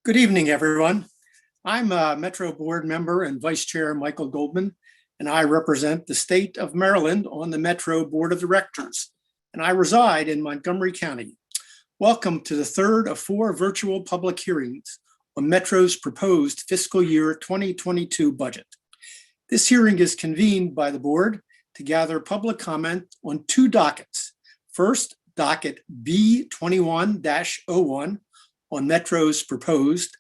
Good evening, everyone. I'm Metro Board Member and Vice Chair Michael Goldman, and I represent the state of Maryland on the Metro Board of Directors, and I reside in Montgomery County. Welcome to the third of four virtual public hearings on Metro's proposed fiscal year 2022 budget. This hearing is convened by the board to gather public comment on two dockets. First, docket B21-01 on Metro's proposed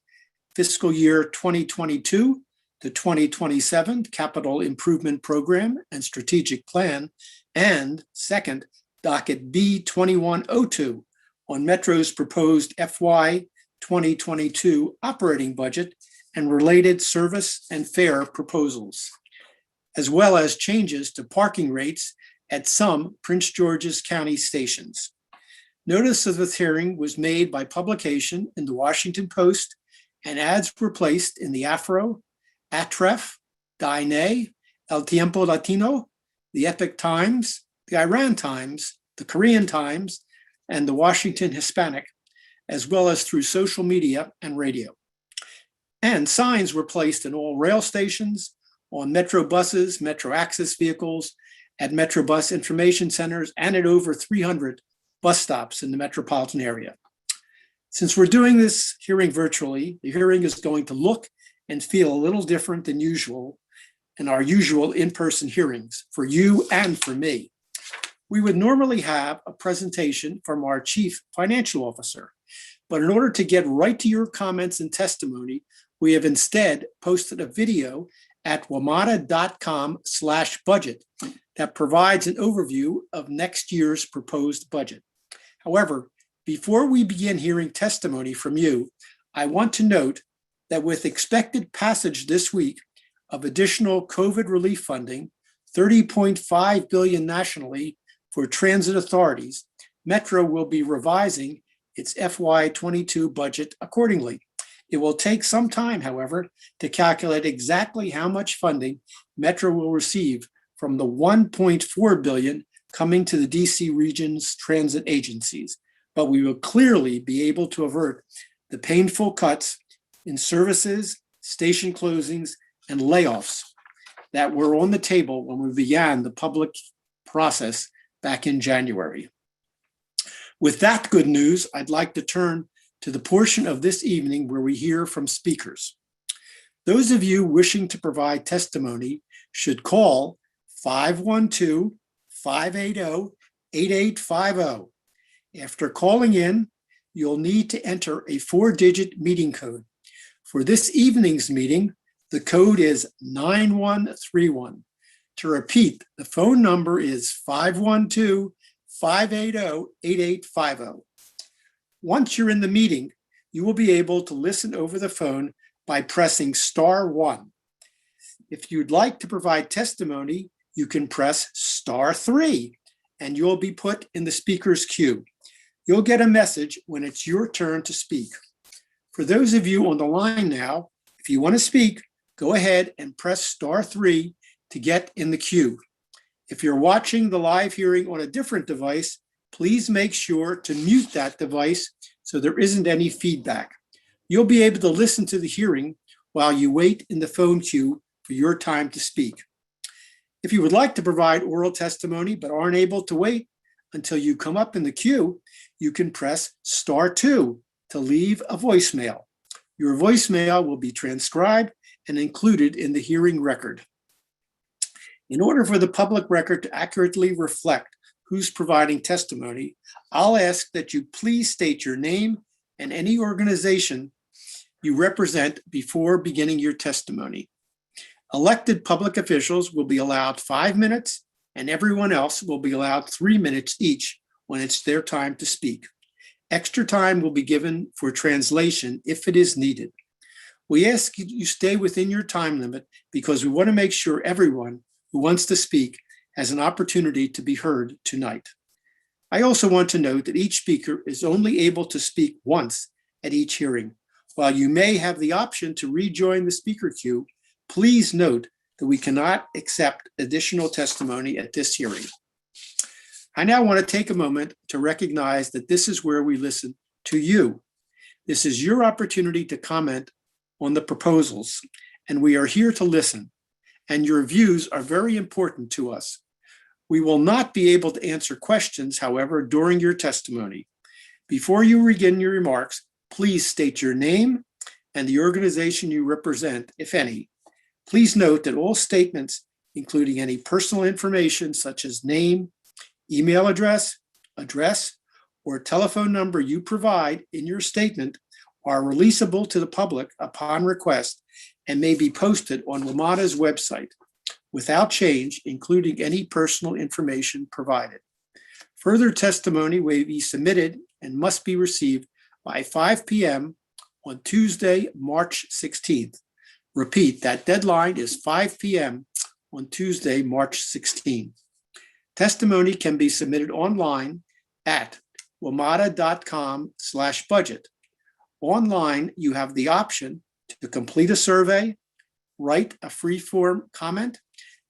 fiscal year 2022 to 2027 capital improvement program and strategic plan, and second, docket B2102 on Metro's proposed FY22 operating budget and related service and fare proposals, as well as changes to parking rates at some Prince George's County stations. Notice of this hearing was made by publication in the Washington Post, and ads were placed in the Afro, Atref, Daine, El Tiempo Latino, the Epic Times, the Iran Times, the Korean Times, and the Washington Hispanic, as well as through social media and radio. And signs were placed in all rail stations, on Metro buses, Metro Access vehicles, at Metro bus information centers, and at over 300 bus stops in the metropolitan area. Since we're doing this hearing virtually, the hearing is going to look and feel a little different than usual in our usual in-person hearings for you and for me. We would normally have a presentation from our Chief Financial Officer, but in order to get right to your comments and testimony, we have instead posted a video at wamata.com/budget that provides an overview of next year's proposed budget. However, before we begin hearing testimony from you, I want to note that with expected passage this week of additional COVID relief funding, $30.5 billion nationally for transit authorities, Metro will be revising its FY22 budget accordingly. It will take some time, however, to calculate exactly how much funding Metro will receive from the $1.4 billion coming to the DC region's transit agencies, but we will clearly be able to avert the painful cuts in services, station closings, and layoffs that were on the table when we began the public process back in January. With that good news, I'd like to turn to the portion of this evening where we hear from speakers. Those of you wishing to provide testimony should call 512-580-8850. After calling in, you'll need to enter a 4-digit meeting code. For this evening's meeting, the code is 9131. To repeat, the phone number is 512-580-8850. Once you're in the meeting, you will be able to listen over the phone by pressing *1. If you'd like to provide testimony, you can press *3 and you'll be put in the speaker's queue. You'll get a message when it's your turn to speak. For those of you on the line now, if you want to speak, go ahead and press *3 to get in the queue. If you're watching the live hearing on a different device, please make sure to mute that device so there isn't any feedback. You'll be able to listen to the hearing while you wait in the phone queue for your time to speak. If you would like to provide oral testimony but aren't able to wait until you come up in the queue, you can press *2 to leave a voicemail. Your voicemail will be transcribed and included in the hearing record. In order for the public record to accurately reflect who's providing testimony, I'll ask that you please state your name and any organization you represent before beginning your testimony. Elected public officials will be allowed 5 minutes, and everyone else will be allowed 3 minutes each when it's their time to speak. Extra time will be given for translation if it is needed. We ask you stay within your time limit because we want to make sure everyone who wants to speak has an opportunity to be heard tonight. I also want to note that each speaker is only able to speak once at each hearing. While you may have the option to rejoin the speaker queue, please note that we cannot accept additional testimony at this hearing. I now want to take a moment to recognize that this is where we listen to you. This is your opportunity to comment on the proposals, and we are here to listen, and your views are very important to us. We will not be able to answer questions, however, during your testimony. Before you begin your remarks, please state your name and the organization you represent, if any. Please note that all statements, including any personal information such as name, email address, or telephone number you provide in your statement are releasable to the public upon request and may be posted on WMATA's website without change, including any personal information provided. Further testimony may be submitted and must be received by 5 p.m. on Tuesday, March 16th. Repeat, that deadline is 5 p.m. on Tuesday, March 16th. Testimony can be submitted online at wmata.com/budget. Online, you have the option to complete a survey, write a free-form comment,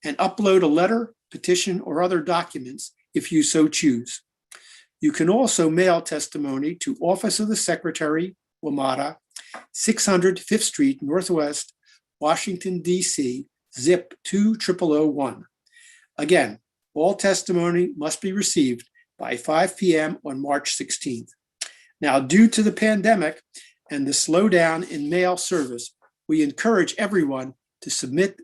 and upload a letter, petition, or other documents if you so choose. You can also mail testimony to Office of the Secretary, WMATA, 600 5th Street Northwest, Washington, D.C., zip 20001. Again, all testimony must be received by 5 p.m. on March 16th. Now, due to the pandemic and the slowdown in mail service, we encourage everyone to submit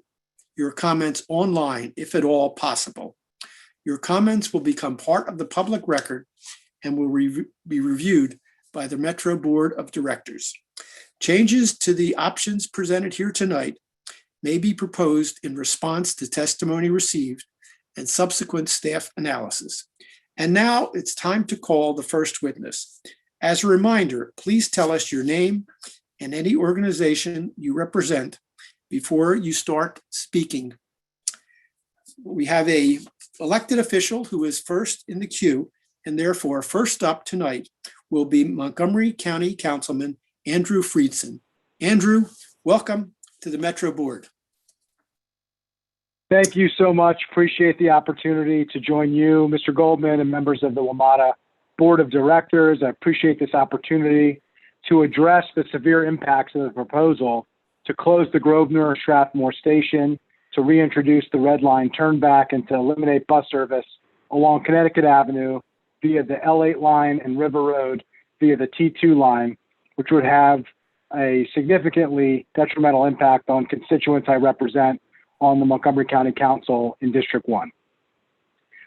your comments online, if at all possible. Your comments will become part of the public record and will be reviewed by the Metro Board of Directors. Changes to the options presented here tonight may be proposed in response to testimony received and subsequent staff analysis. And now it's time to call the first witness. As a reminder, please tell us your name and any organization you represent before you start speaking. We have an elected official who is first in the queue, and therefore first up tonight will be Montgomery County Councilman Andrew Friedson. Andrew, welcome to the Metro Board. Thank you so much. Appreciate the opportunity to join you, Mr. Goldman, and members of the WMATA Board of Directors. I appreciate this opportunity to address the severe impacts of the proposal to close the Grosvenor Strathmore Station, to reintroduce the Red Line turnback, and to eliminate bus service along Connecticut Avenue via the L8 line and River Road via the T2 line, which would have a significantly detrimental impact on constituents I represent on the Montgomery County Council in District 1.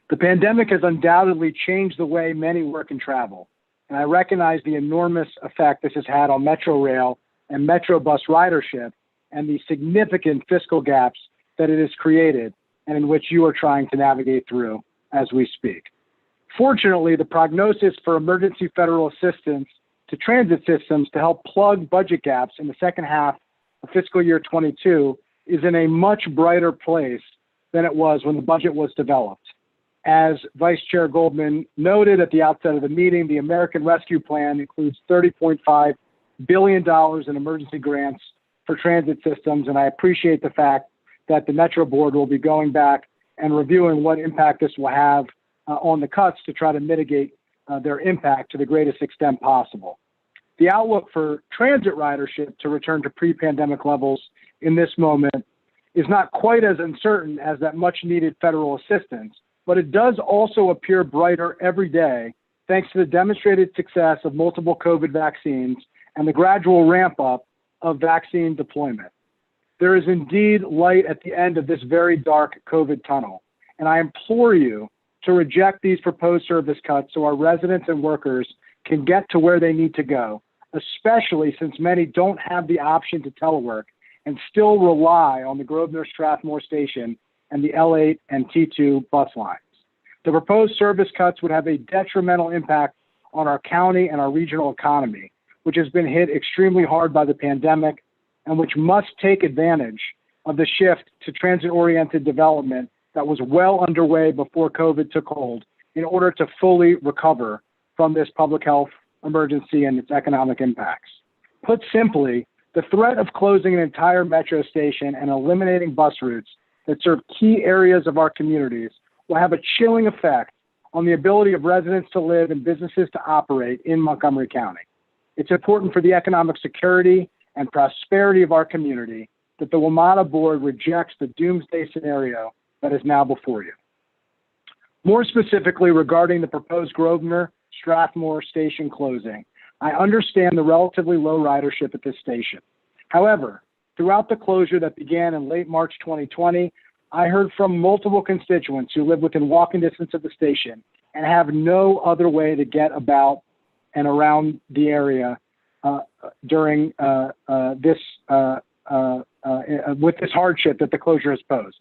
The pandemic has undoubtedly changed the way many work and travel, and I recognize the enormous effect this has had on Metro Rail and Metro bus ridership and the significant fiscal gaps that it has created and in which you are trying to navigate through as we speak. Fortunately, the prognosis for emergency federal assistance to transit systems to help plug budget gaps in the second half of fiscal year 22 is in a much brighter place than it was when the budget was developed. As Vice Chair Goldman noted at the outset of the meeting, the American Rescue Plan includes $30.5 billion in emergency grants for transit systems, and I appreciate the fact that the Metro Board will be going back and reviewing what impact this will have on the cuts to try to mitigate their impact to the greatest extent possible. The outlook for transit ridership to return to pre-pandemic levels in this moment is not quite as uncertain as that much needed federal assistance, but it does also appear brighter every day thanks to the demonstrated success of multiple COVID vaccines and the gradual ramp up of vaccine deployment. There is indeed light at the end of this very dark COVID tunnel, and I implore you to reject these proposed service cuts so our residents and workers can get to where they need to go, especially since many don't have the option to telework and still rely on the Grosvenor Strathmore Station and the L8 and T2 bus lines. The proposed service cuts would have a detrimental impact on our county and our regional economy, which has been hit extremely hard by the pandemic and which must take advantage of the shift to transit-oriented development that was well underway before COVID took hold in order to fully recover from this public health emergency and its economic impacts. Put simply, the threat of closing an entire metro station and eliminating bus routes that serve key areas of our communities will have a chilling effect on the ability of residents to live and businesses to operate in Montgomery County. It's important for the economic security and prosperity of our community that the WMATA board rejects the doomsday scenario that is now before you. More specifically, regarding the proposed Grosvenor Strathmore station closing, I understand the relatively low ridership at this station. However, throughout the closure that began in late March 2020, I heard from multiple constituents who live within walking distance of the station and have no other way to get about and around the area during with this hardship that the closure has posed.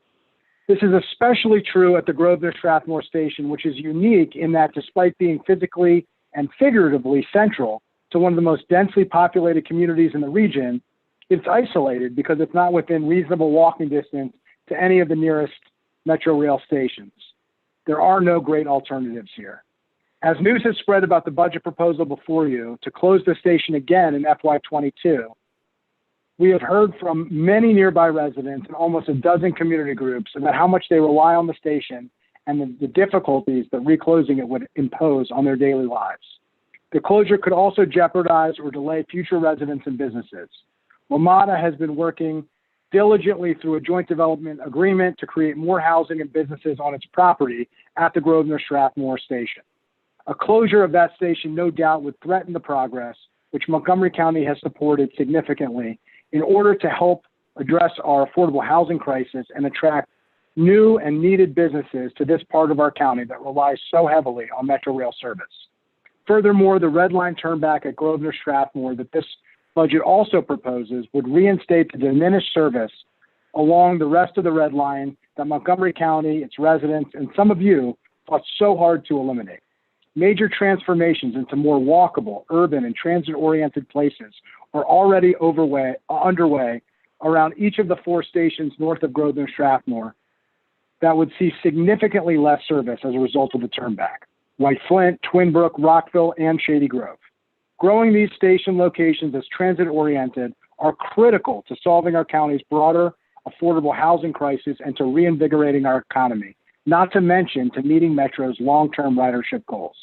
This is especially true at the Grosvenor Strathmore station, which is unique in that despite being physically and figuratively central to one of the most densely populated communities in the region, it's isolated because it's not within reasonable walking distance to any of the nearest Metro Rail stations. There are no great alternatives here. As news has spread about the budget proposal before you to close the station again in FY22, we have heard from many nearby residents and almost a dozen community groups about how much they rely on the station and the difficulties that reclosing it would impose on their daily lives. The closure could also jeopardize or delay future residents and businesses. WMATA has been working diligently through a joint development agreement to create more housing and businesses on its property at the Grosvenor Strathmore station. A closure of that station no doubt would threaten the progress, which Montgomery County has supported significantly in order to help address our affordable housing crisis and attract new and needed businesses to this part of our county that relies so heavily on Metro Rail service. Furthermore, the red line turnback at Grosvenor Strathmore that this budget also proposes would reinstate the diminished service along the rest of the red line that Montgomery County, its residents, and some of you fought so hard to eliminate. Major transformations into more walkable, urban, and transit-oriented places are already underway around each of the 4 stations north of Grosvenor Strathmore that would see significantly less service as a result of the turnback: White Flint, Twin Brook, Rockville, and Shady Grove. Growing these station locations as transit-oriented are critical to solving our county's broader affordable housing crisis and to reinvigorating our economy, not to mention to meeting Metro's long-term ridership goals.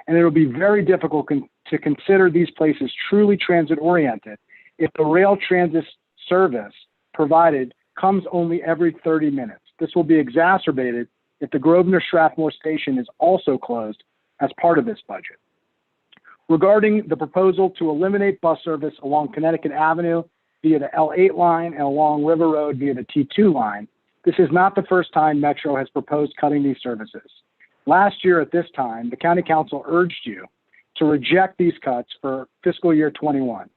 And it will be very difficult to consider these places truly transit-oriented if the rail transit service provided comes only every 30 minutes. This will be exacerbated if the Grosvenor Strathmore station is also closed as part of this budget. Regarding the proposal to eliminate bus service along Connecticut Avenue via the L8 line and along River Road via the T2 line, this is not the first time Metro has proposed cutting these services. Last year at this time, the County Council urged you to reject these cuts for fiscal year 21.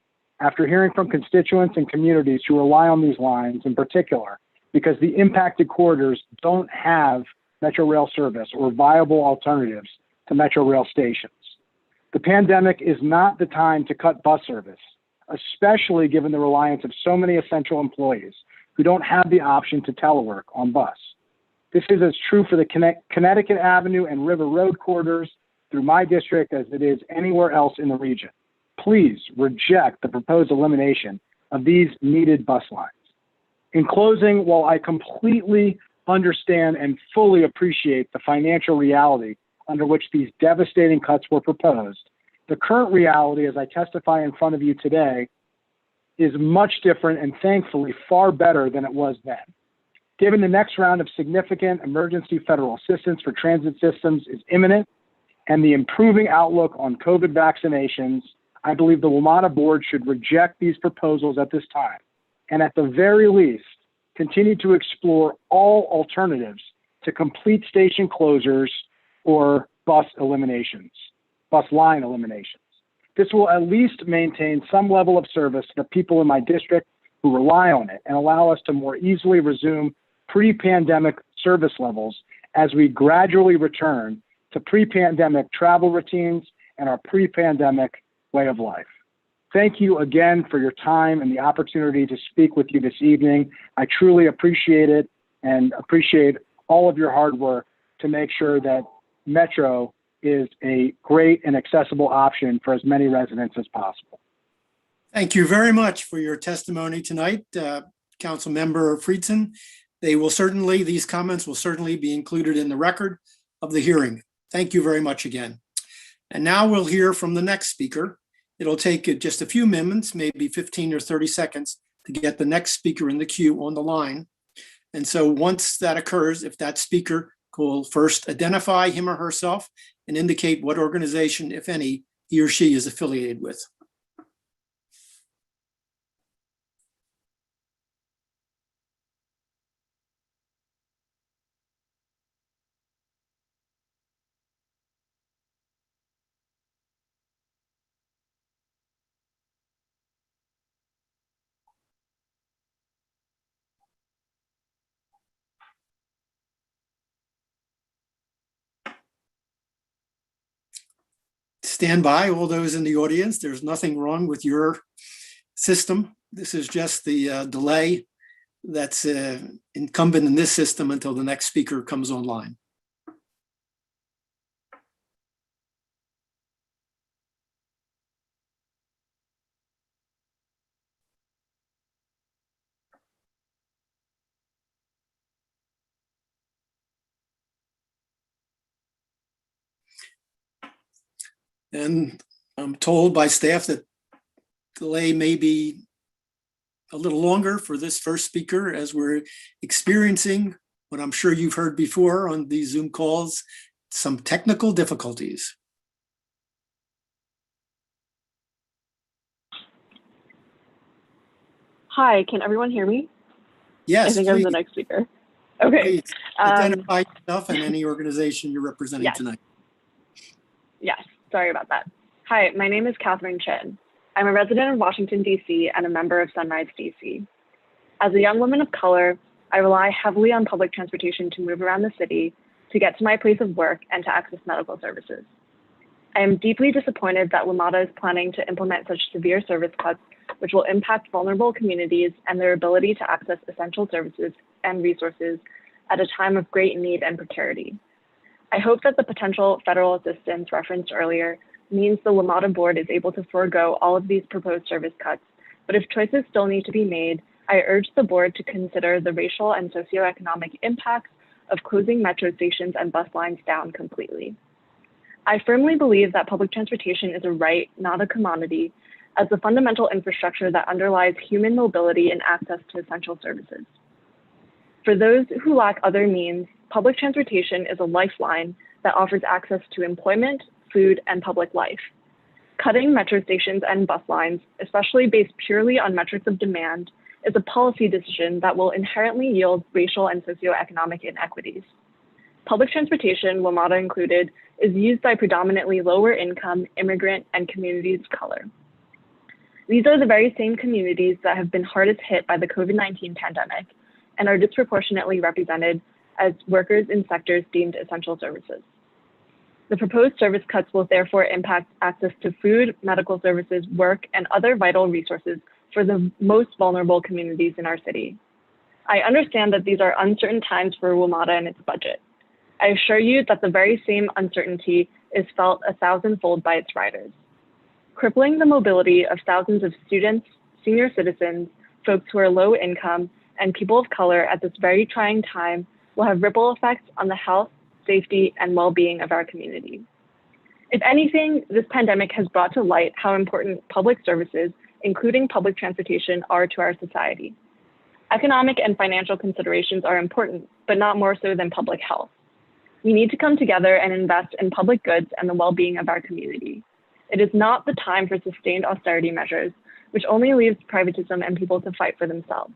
After hearing from constituents and communities who rely on these lines in particular, because the impacted corridors don't have Metro Rail service or viable alternatives to Metro Rail stations. The pandemic is not the time to cut bus service, especially given the reliance of so many essential employees who don't have the option to telework on bus. This is as true for the Connecticut Avenue and River Road corridors through my district as it is anywhere else in the region. Please reject the proposed elimination of these needed bus lines. In closing, while I completely understand and fully appreciate the financial reality under which these devastating cuts were proposed, the current reality as I testify in front of you today is much different and thankfully far better than it was then. Given the next round of significant emergency federal assistance for transit systems is imminent and the improving outlook on COVID vaccinations, I believe the WMATA board should reject these proposals at this time and at the very least continue to explore all alternatives to complete station closures or bus line eliminations. This will at least maintain some level of service to the people in my district who rely on it and allow us to more easily resume pre-pandemic service levels as we gradually return to pre-pandemic travel routines and our pre-pandemic way of life. Thank you again for your time and the opportunity to speak with you this evening. I truly appreciate it and appreciate all of your hard work to make sure that Metro is a great and accessible option for as many residents as possible. Thank you very much for your testimony tonight, Councilmember Friedson. These comments will certainly be included in the record of the hearing. Thank you very much again. And now we'll hear from the next speaker, It'll take just a few moments, maybe 15 or 30 seconds, to get the next speaker in the queue on the line. And so once that occurs, if that speaker will first identify him or herself and indicate what organization, if any, he or she is affiliated with. Stand by, all those in the audience. There's nothing wrong with your system. This is just the delay that's incumbent in this system until the next speaker comes online. And I'm told by staff that delay may be a little longer for this first speaker as we're experiencing what I'm sure you've heard before on these Zoom calls, some technical difficulties. Hi, can everyone hear me? Yes, I think please, I'm the next speaker. Okay. please identify yourself and any organization you're representing Yes. tonight. Yes, sorry about that. Hi, my name is Katherine Chin. I'm a resident of Washington, D.C. and a member of Sunrise, D.C. As a young woman of color, I rely heavily on public transportation to move around the city, to get to my place of work, and to access medical services. I am deeply disappointed that WMATA is planning to implement such severe service cuts, which will impact vulnerable communities and their ability to access essential services and resources at a time of great need and precarity. I hope that the potential federal assistance referenced earlier means the WMATA board is able to forego all of these proposed service cuts, but if choices still need to be made, I urge the board to consider the racial and socioeconomic impacts of closing metro stations and bus lines down completely. I firmly believe that public transportation is a right, not a commodity, as the fundamental infrastructure that underlies human mobility and access to essential services. For those who lack other means, public transportation is a lifeline that offers access to employment, food, and public life. Cutting metro stations and bus lines, especially based purely on metrics of demand, is a policy decision that will inherently yield racial and socioeconomic inequities. Public transportation, WMATA included, is used by predominantly lower income, immigrant, and communities of color. These are the very same communities that have been hardest hit by the COVID-19 pandemic and are disproportionately represented as workers in sectors deemed essential services. The proposed service cuts will therefore impact access to food, medical services, work, and other vital resources for the most vulnerable communities in our city. I understand that these are uncertain times for WMATA and its budget. I assure you that the very same uncertainty is felt 1,000-fold by its riders. Crippling the mobility of thousands of students, senior citizens, folks who are low income, and people of color at this very trying time will have ripple effects on the health, safety, and well-being of our community. If anything, this pandemic has brought to light how important public services, including public transportation, are to our society. Economic and financial considerations are important, but not more so than public health. We need to come together and invest in public goods and the well-being of our community. It is not the time for sustained austerity measures, which only leaves privatism and people to fight for themselves.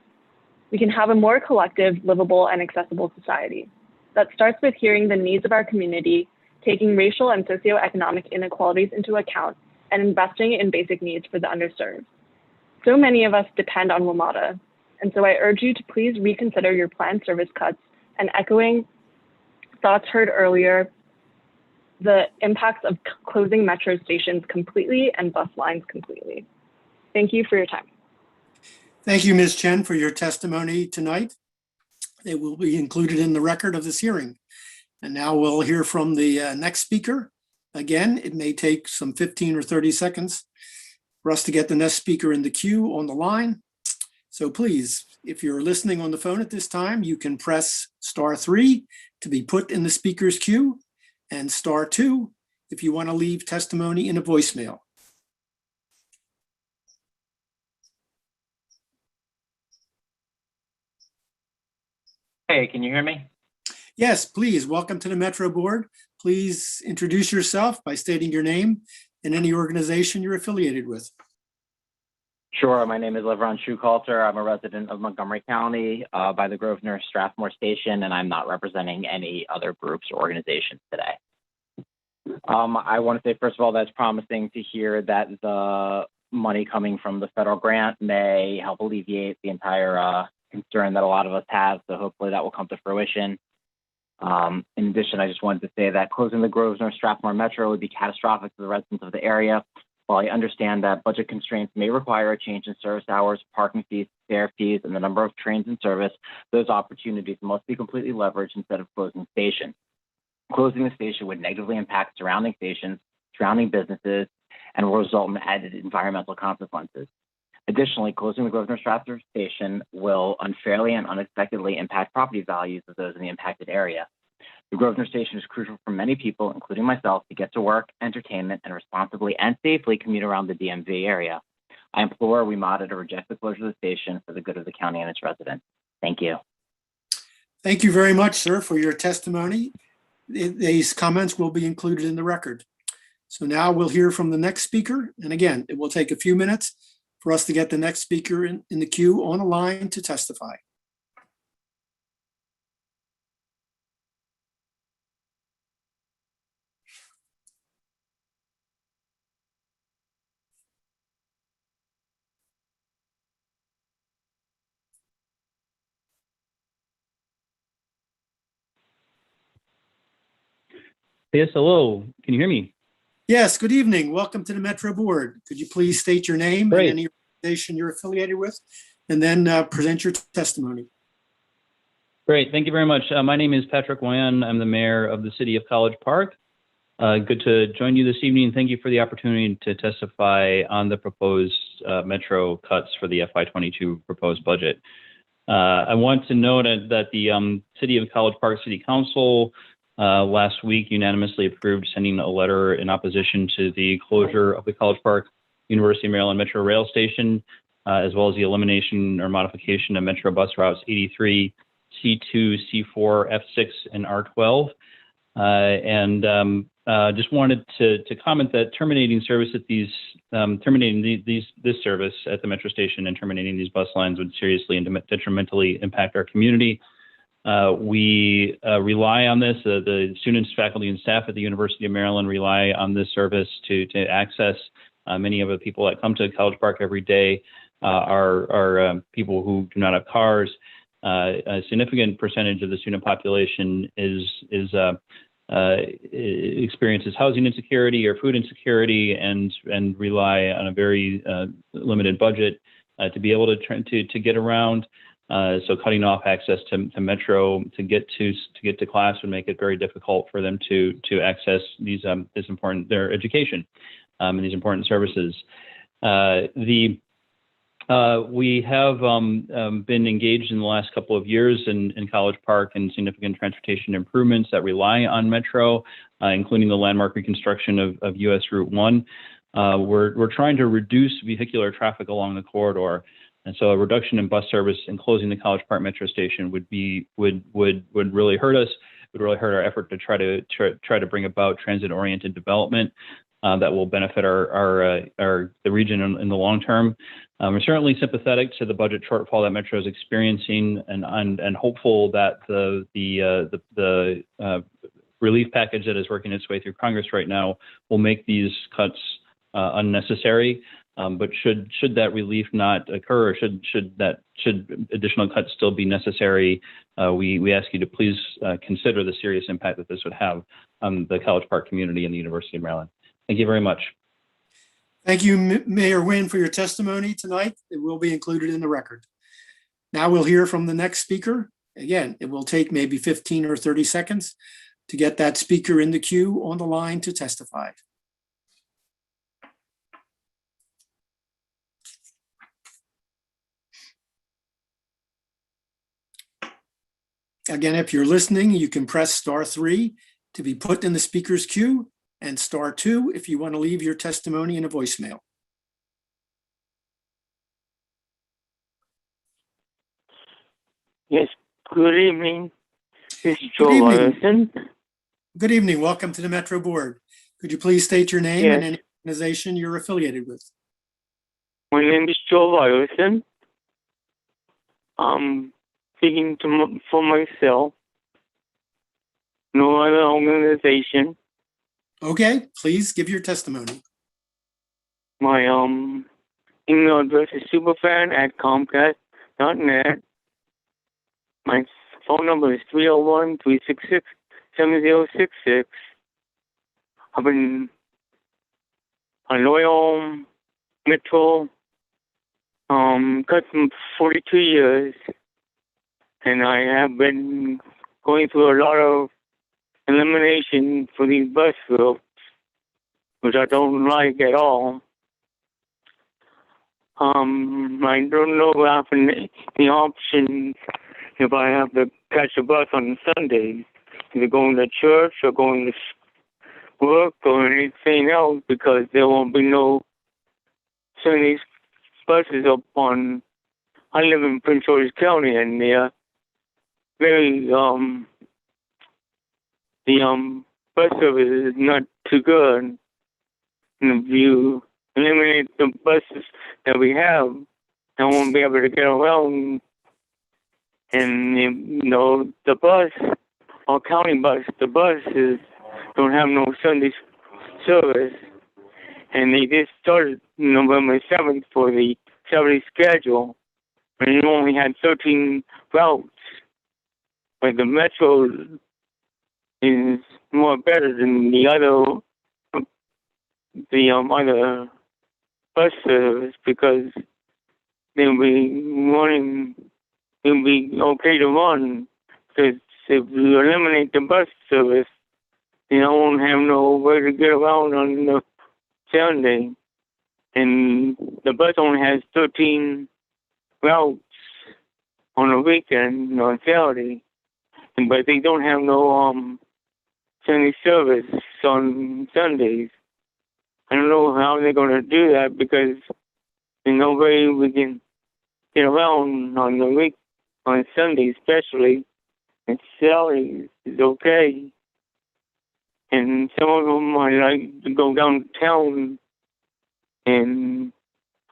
We can have a more collective, livable, and accessible society that starts with hearing the needs of our community, taking racial and socioeconomic inequalities into account, and investing in basic needs for the underserved. So many of us depend on WMATA, and so I urge you to please reconsider your planned service cuts and, echoing thoughts heard earlier, the impacts of closing metro stations completely and bus lines completely. Thank you for your time. Thank you, Ms. Chen, for your testimony tonight. It will be included in the record of this hearing. And now we'll hear from the next speaker. Again, it may take some 15 or 30 seconds for us to get the next speaker in the queue on the line. So please, if you're listening on the phone at this time, you can press *3 to be put in the speaker's queue, and *2 if you want to leave testimony in a voicemail. Hey, can you hear me? Yes, please. Welcome to the Metro Board. Please introduce yourself by stating your name and any organization you're affiliated with. Sure. My name is Lebron. I'm a resident of Montgomery County by the Grosvenor Strathmore Station, and I'm not representing any other groups or organizations today. I want to say, first of all, that's promising to hear that the money coming from the federal grant may help alleviate the entire concern that a lot of us have. So hopefully that will come to fruition. In addition, I just wanted to say that closing the Grosvenor Strathmore Metro would be catastrophic to the residents of the area. While I understand that budget constraints may require a change in service hours, parking fees, fare fees, and the number of trains in service, those opportunities must be completely leveraged instead of closing the station. Closing the station would negatively impact surrounding stations, surrounding businesses, and will result in added environmental consequences. Additionally, closing the Grosvenor Strathmore Station will unfairly and unexpectedly impact property values of those in the impacted area. The Grosvenor Station is crucial for many people, including myself, to get to work, entertainment, and responsibly and safely commute around the DMV area. I implore WMATA to reject the closure of the station for the good of the county and its residents. Thank you. Thank you very much, sir, for your testimony. These comments will be included in the record. So now we'll hear from the next speaker. And again, it will take a few minutes for us to get the next speaker in the queue on a line to testify. Yes, hello. Can you hear me? Yes, good evening. Welcome to the Metro Board. Could you please state your name Great. and any organization you're affiliated with, and then present your testimony. Great. Thank you very much. My name is Patrick Wan. I'm the mayor of the city of College Park. Good to join you this evening. Thank you for the opportunity to testify on the proposed Metro cuts for the FY22 proposed budget. I want to note that the City of College Park City Council last week unanimously approved sending a letter in opposition to the closure of the College Park University of Maryland Metro Rail Station, as well as the elimination or modification of Metro bus routes 83, C2, C4, F6, and R12. Just wanted to comment that terminating service at these, this service at the Metro Station and terminating these bus lines would seriously and detrimentally impact our community. We rely on this. The students, faculty, and staff at the University of Maryland rely on this service to access. Many of the people that come to College Park every day are people who do not have cars. A significant percentage of the student population experiences housing insecurity or food insecurity and rely on a very limited budget to be able to get around. So cutting off access to Metro to get to class would make it very difficult for them to access these their education and these important services. We have been engaged in the last couple of years in College Park in significant transportation improvements that rely on Metro, including the landmark reconstruction of US Route 1. We're trying to reduce vehicular traffic along the corridor. And so a reduction in bus service and closing the College Park Metro Station would really hurt us. Would really hurt our effort to try to bring about transit-oriented development that will benefit the region in the long term. We're certainly sympathetic to the budget shortfall that Metro is experiencing, and hopeful that the relief package that is working its way through Congress right now will make these cuts unnecessary. But should that relief not occur, or should additional cuts still be necessary, we ask you to please consider the serious impact that this would have on the College Park community and the University of Maryland. Thank you very much. Thank you, Mayor Nguyen, for your testimony tonight. It will be included in the record. Now we'll hear from the next speaker. Again, it will take maybe 15 or 30 seconds to get that speaker in the queue on the line to testify. Again, if you're listening, you can press *3 to be put in the speaker's queue, and *2 if you want to leave your testimony in a voicemail. Yes, Good evening. This is Good Joe evening. Violin. Good evening. Welcome to the Metro Board. Could you please state your name and Yes. any organization you're affiliated with? My name is Joe Violin. I'm speaking for myself. No other organization. Okay, please give your testimony. My email address is superfan@comcast.net. My phone number is 301-366-7066. I've been a loyal Metro customer for 42 years, and I have been going through a lot of elimination for these bus routes, which I don't like at all. I don't know if the option if I have to catch a bus on Sundays, either going to church or going to work or anything else, because there won't be no Sunday buses up on. I live in Prince George's County, and they're very the bus service is not too good. And if you eliminate the buses that we have, I won't be able to get around. And the bus, or county bus, the buses don't have no Sunday service, and they just started November 7th for the Saturday schedule, and you only had 13 routes. But the Metro is more better than the other bus service, because they'll be okay to run. Because if you eliminate the bus service, you won't have no way to get around on the Sunday. And the bus only has 13 routes on a weekend, on Saturday. But they don't have no Sunday service on Sundays. I don't know how they're going to do that, because there's no way we can get around on the week, on Sunday especially. And Saturday is okay. And some of them I like to go downtown, and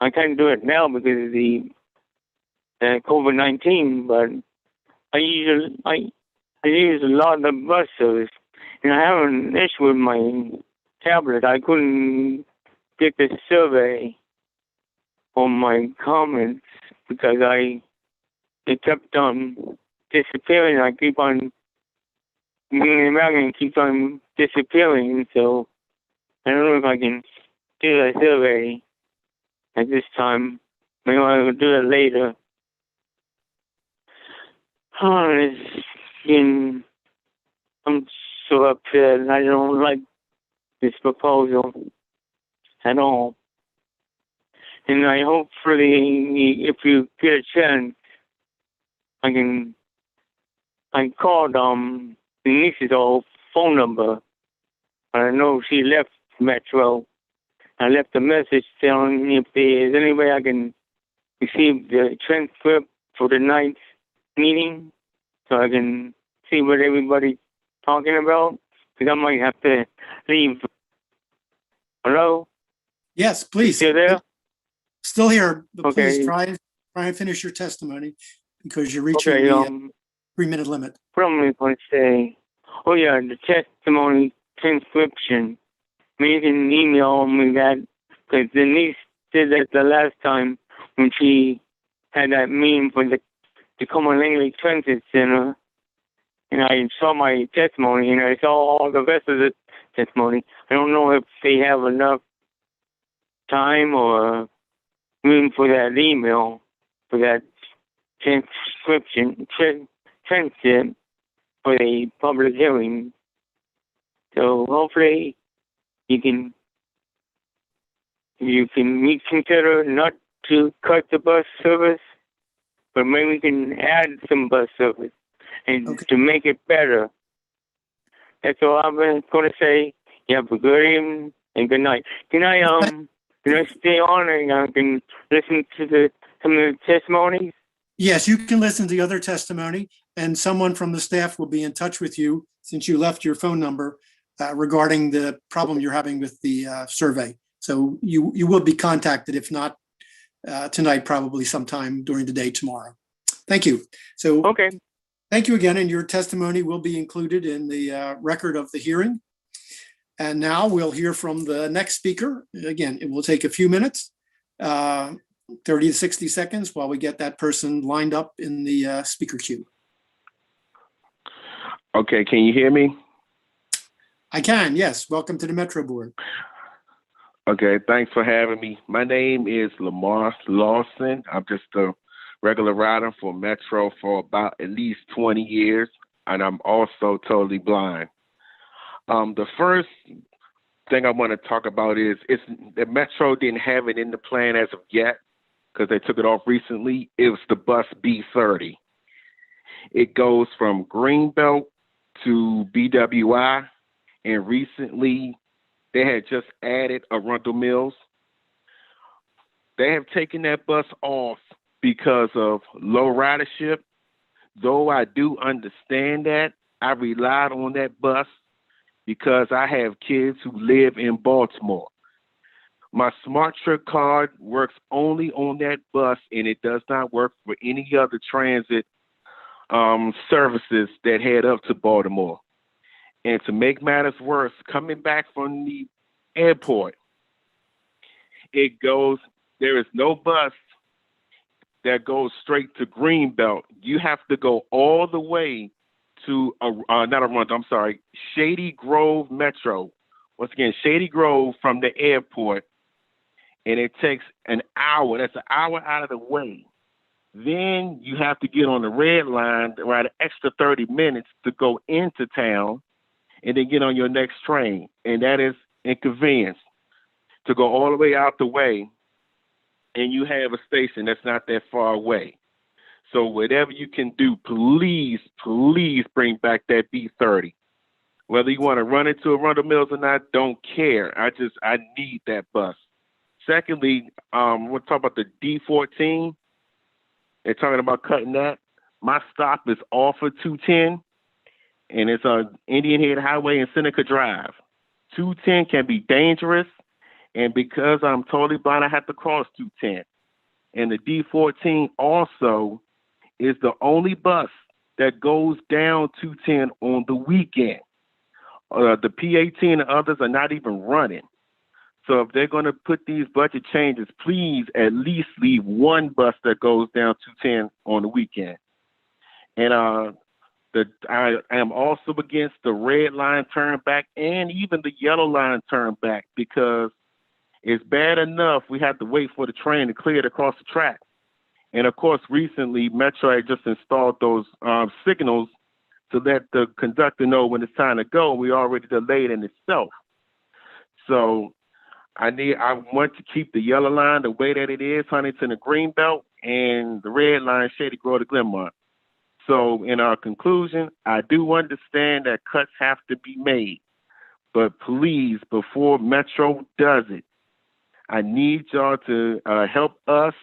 I can't do it now because of the COVID-19. But I use a lot of the bus service, and I have an issue with my tablet. I couldn't get the survey on my comments because it kept on disappearing. I keep on moving around and keeps on disappearing. So I don't know if I can do that survey at this time. Maybe I'll do it later. I'm so upset. I don't like this proposal at all. And I hope if you get a chance, I called Denise's old phone number. I know she left Metro. I left a message telling if there's any way I can receive the transcript for the night's meeting, so I can see what everybody's talking about, because I might have to leave. Hello? Yes, please. Still there? Still here, but Okay. please try and finish your testimony, because you're reaching Okay, the 3-minute limit. what am I going to say? Oh, yeah, the testimony transcription. Maybe you can email me that, because Denise did that the last time when she had that meeting for the Tacoma Langley Transit Center, and I saw my testimony, and I saw all the rest of the testimony. I don't know if they have enough time or room for that email, for that transcription, transcript for the public hearing. So hopefully you can reconsider not to cut the bus service, but maybe we can add some bus service and to make it better. That's all I'm going to say. You have a good evening and good night. Can I stay on and I can listen to some of the testimonies? Yes, you can listen to the other testimony, and someone from the staff will be in touch with you since you left your phone number regarding the problem you're having with the survey. So you will be contacted, if not tonight, probably sometime during the day tomorrow. Thank you. So Okay. thank you again, and your testimony will be included in the record of the hearing. And now we'll hear from the next speaker. Again, it will take a few minutes, 30 to 60 seconds while we get that person lined up in the speaker queue. Okay, can you hear me? I can, yes. Welcome to the Metro Board. Okay, thanks for having me. My name is Lamar Lawson. I'm just a regular rider for Metro for about at least 20 years, and I'm also totally blind. The first thing I want to talk about is the Metro didn't have it in the plan as of yet because they took it off recently. It was the bus B30. It goes from Greenbelt to BWI, and recently they had just added Arundel Mills. They have taken that bus off because of low ridership. Though I do understand that, I relied on that bus because I have kids who live in Baltimore. My Smart Trip card works only on that bus, and it does not work for any other transit services that head up to Baltimore. And to make matters worse, coming back from the airport, there is no bus that goes straight to Greenbelt. You have to go all the way to Shady Grove Metro. Once again, Shady Grove from the airport, and it takes an hour. That's an hour out of the way. Then you have to get on the red line, ride an extra 30 minutes to go into town, and then get on your next train. And that is inconvenience to go all the way out the way, and you have a station that's not that far away. So whatever you can do, please, please bring back that B30. Whether you want to run into Arundel Mills or not, don't care. I need that bus. Secondly, we'll talk about the D14. They're talking about cutting that. My stop is off of 210, and it's on Indian Head Highway and Seneca Drive. 210 can be dangerous, and because I'm totally blind, I have to cross 210. And the D14 also is the only bus that goes down 210 on the weekend. The P18 and others are not even running. So if they're going to put these budget changes, please at least leave one bus that goes down 210 on the weekend. And I am also against the red line turn back and even the yellow line turn back, because it's bad enough we have to wait for the train to clear it across the track. And of course, recently Metro had just installed those signals to let the conductor know when it's time to go. We already delayed in itself. So I want to keep the yellow line the way that it is, Huntington and Greenbelt, and the red line, Shady Grove to Glenmont. So in our conclusion, I do understand that cuts have to be made, but please, before Metro does it, I need y'all to help us,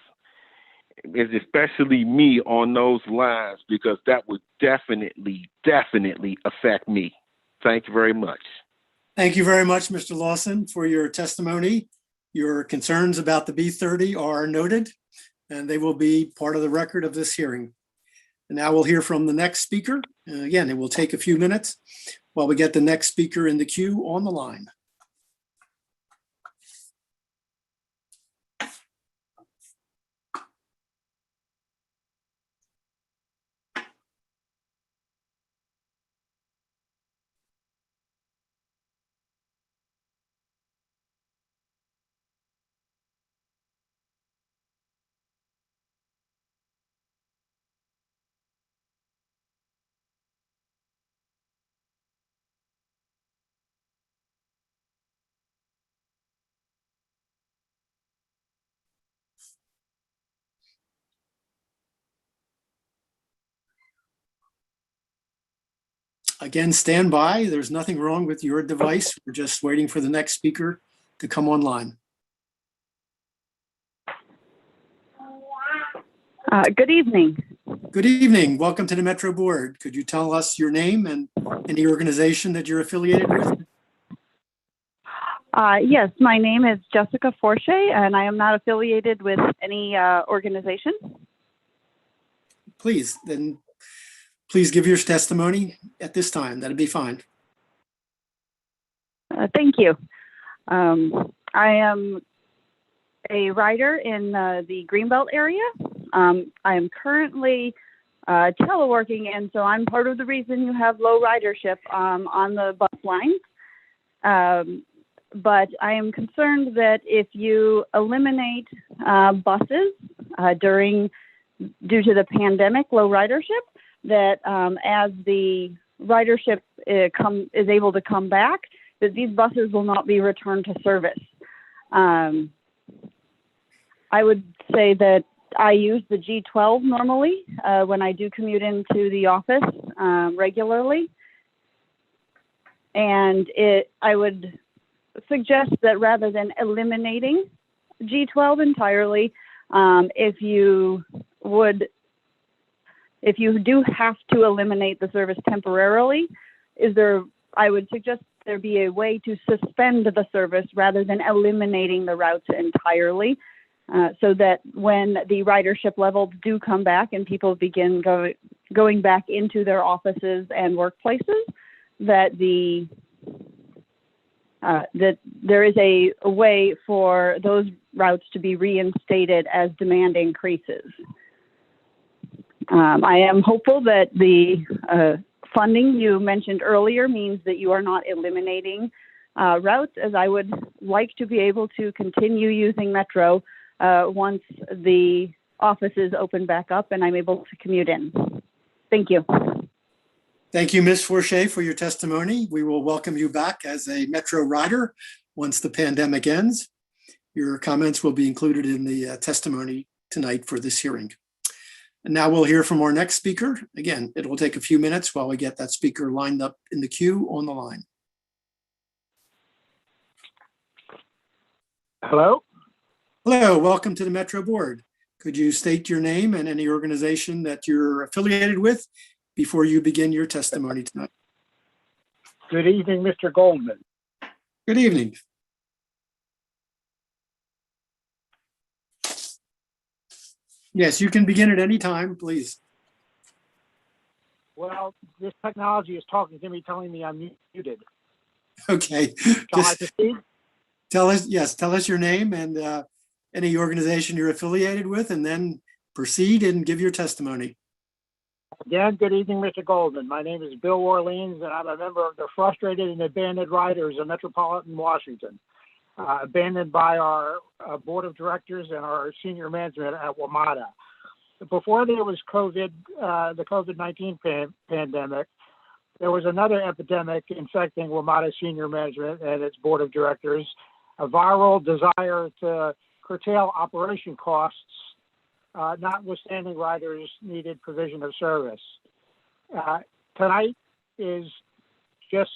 especially me, on those lines, because that would definitely affect me. Thank you very much. Thank you very much, Mr. Lawson, for your testimony. Your concerns about the B30 are noted, and they will be part of the record of this hearing. And now we'll hear from the next speaker. And again, it will take a few minutes while we get the next speaker in the queue on the line. Again, stand by. There's nothing wrong with your device. We're just waiting for the next speaker to come online. Good evening. Good evening. Welcome to the Metro Board. Could you tell us your name and any organization that you're affiliated with? Yes, my name is Jessica Forche, and I am not affiliated with any organization. Please give your testimony at this time. That'd be fine. Thank you. I am a writer in the Greenbelt area. I am currently teleworking, and so I'm part of the reason you have low ridership on the bus lines. But I am concerned that if you eliminate buses due to the pandemic low ridership, that as the ridership is able to come back, that these buses will not be returned to service. I would say that I use the G12 normally when I do commute into the office regularly. And I would suggest that rather than eliminating G12 entirely, if you do have to eliminate the service temporarily, I would suggest there be a way to suspend the service rather than eliminating the routes entirely, so that when the ridership levels do come back and people begin going back into their offices and workplaces, that that there is a way for those routes to be reinstated as demand increases. I am hopeful that the funding you mentioned earlier means that you are not eliminating routes, as I would like to be able to continue using Metro once the offices open back up and I'm able to commute in. Thank you. Thank you, Ms. Forche, for your testimony. We will welcome you back as a Metro rider once the pandemic ends. Your comments will be included in the testimony tonight for this hearing. And now we'll hear from our next speaker. Again, it will take a few minutes while we get that speaker lined up in the queue on the line. Hello. Hello, welcome to the Metro Board. Could you state your name and any organization that you're affiliated with before you begin your testimony tonight? Good evening, Mr. Goldman. Good evening. Yes, you can begin at any time, please. Well, this technology is talking to me, telling me I'm muted. Okay. Shall I proceed? Tell us your name and any organization you're affiliated with, and then proceed and give your testimony. Again, good evening, Mr. Goldman. My name is Bill Orleans, and I'm a member of the Frustrated and Abandoned Riders of Metropolitan Washington, abandoned by our board of directors and our senior management at WMATA. Before there was the COVID-19 pandemic, there was another epidemic infecting WMATA senior management and its board of directors, a viral desire to curtail operation costs, notwithstanding riders needed provision of service. Tonight is just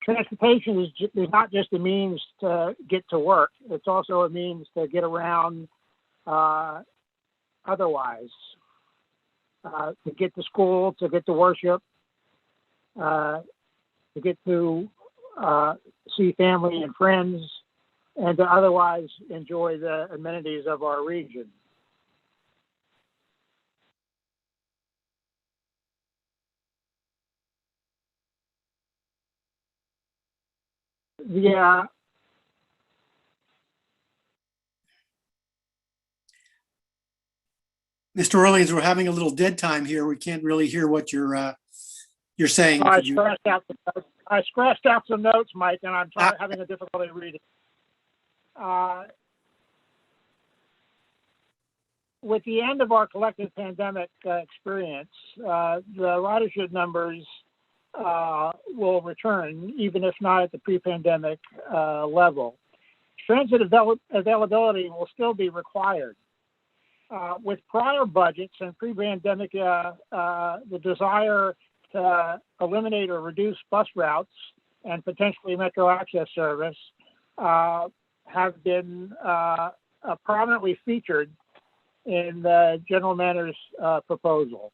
transportation is not just a means to get to work. It's also a means to get around otherwise, to get to school, to get to worship, to get to see family and friends, and to otherwise enjoy the amenities of our region. Yeah. Mr. Orleans, we're having a little dead time here. We can't really hear what you're saying. I scratched out some notes, Mike, and I'm having a difficulty reading. With the end of our collective pandemic experience, the ridership numbers will return, even if not at the pre-pandemic level. Transit availability will still be required. With prior budgets and pre-pandemic, the desire to eliminate or reduce bus routes and potentially metro access service have been prominently featured in the general manager's proposal.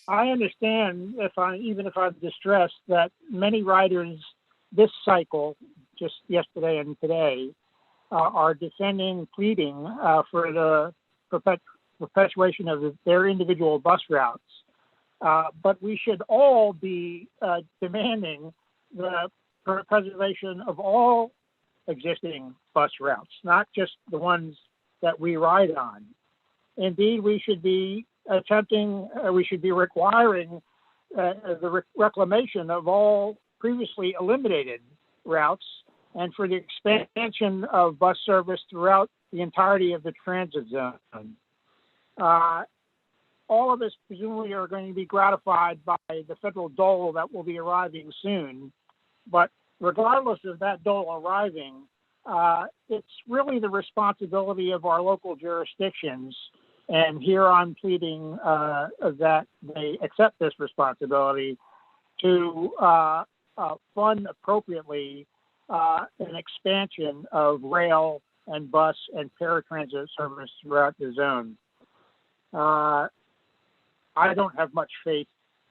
I understand, even if I'm distressed, that many riders this cycle, just yesterday and today, are defending, pleading for the perpetuation of their individual bus routes. But we should all be demanding the preservation of all existing bus routes, not just the ones that we ride on. Indeed, we should be requiring the reclamation of all previously eliminated routes and for the expansion of bus service throughout the entirety of the transit zone. All of us presumably are going to be gratified by the federal dole that will be arriving soon. But regardless of that dole arriving, it's really the responsibility of our local jurisdictions. And here I'm pleading that they accept this responsibility to fund appropriately an expansion of rail and bus and paratransit service throughout the zone. I don't have much faith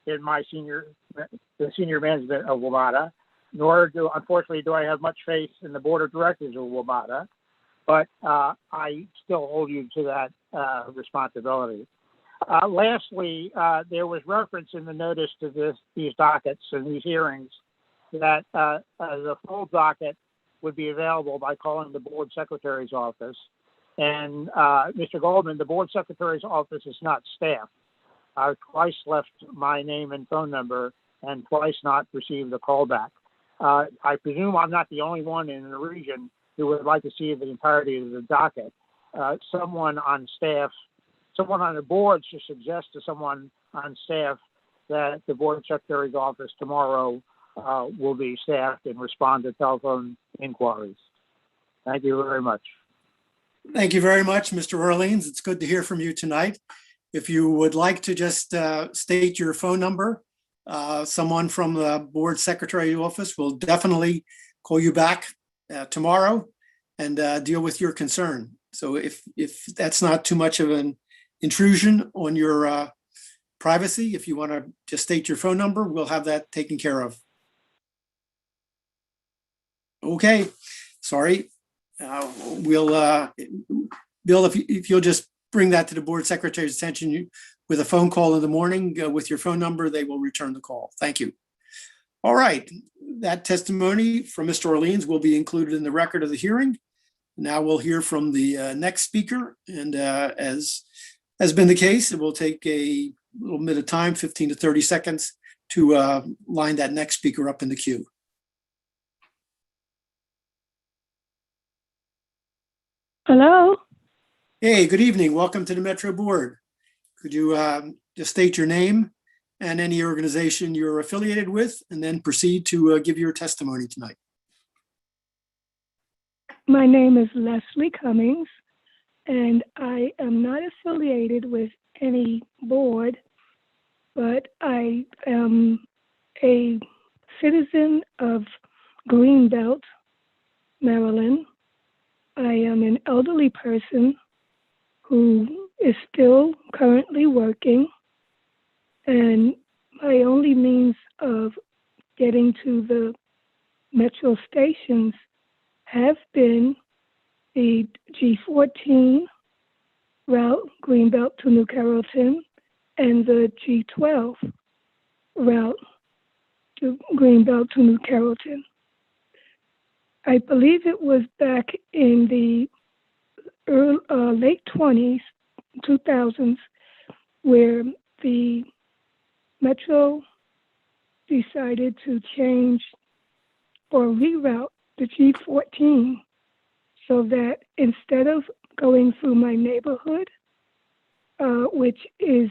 in the senior management of WMATA, nor unfortunately do I have much faith in the board of directors of WMATA, but I still hold you to that responsibility. Lastly, there was reference in the notice to these dockets and these hearings that the full docket would be available by calling the board secretary's office. And Mr. Goldman, the board secretary's office is not staffed. I've twice left my name and phone number and twice not received a callback. I presume I'm not the only one in the region who would like to see the entirety of the docket. Someone on the board should suggest to someone on staff that the board secretary's office tomorrow will be staffed and respond to telephone inquiries. Thank you very much. Thank you very much, Mr. Orleans. It's good to hear from you tonight. If you would like to just state your phone number, someone from the board secretary office will definitely call you back tomorrow and deal with your concern. So if that's not too much of an intrusion on your privacy, if you want to just state your phone number, we'll have that taken care of. Okay, sorry. Bill, if you'll just bring that to the board secretary's attention with a phone call in the morning with your phone number, they will return the call. Thank you. All right, that testimony from Mr. Orleans will be included in the record of the hearing. Now we'll hear from the next speaker, and as has been the case, it will take a little bit of time, 15 to 30 seconds, to line that next speaker up in the queue. Hello. Hey, good evening. Welcome to the Metro Board. Could you just state your name and any organization you're affiliated with, and then proceed to give your testimony tonight? My name is Leslie Cummings, and I am not affiliated with any board, but I am a citizen of Greenbelt, Maryland. I am an elderly person who is still currently working, and my only means of getting to the metro stations have been the G14 route, Greenbelt to New Carrollton, and the G12 route to Greenbelt to New Carrollton. I believe it was back in the late 2000s, where the Metro decided to change or reroute the G14 so that instead of going through my neighborhood, which is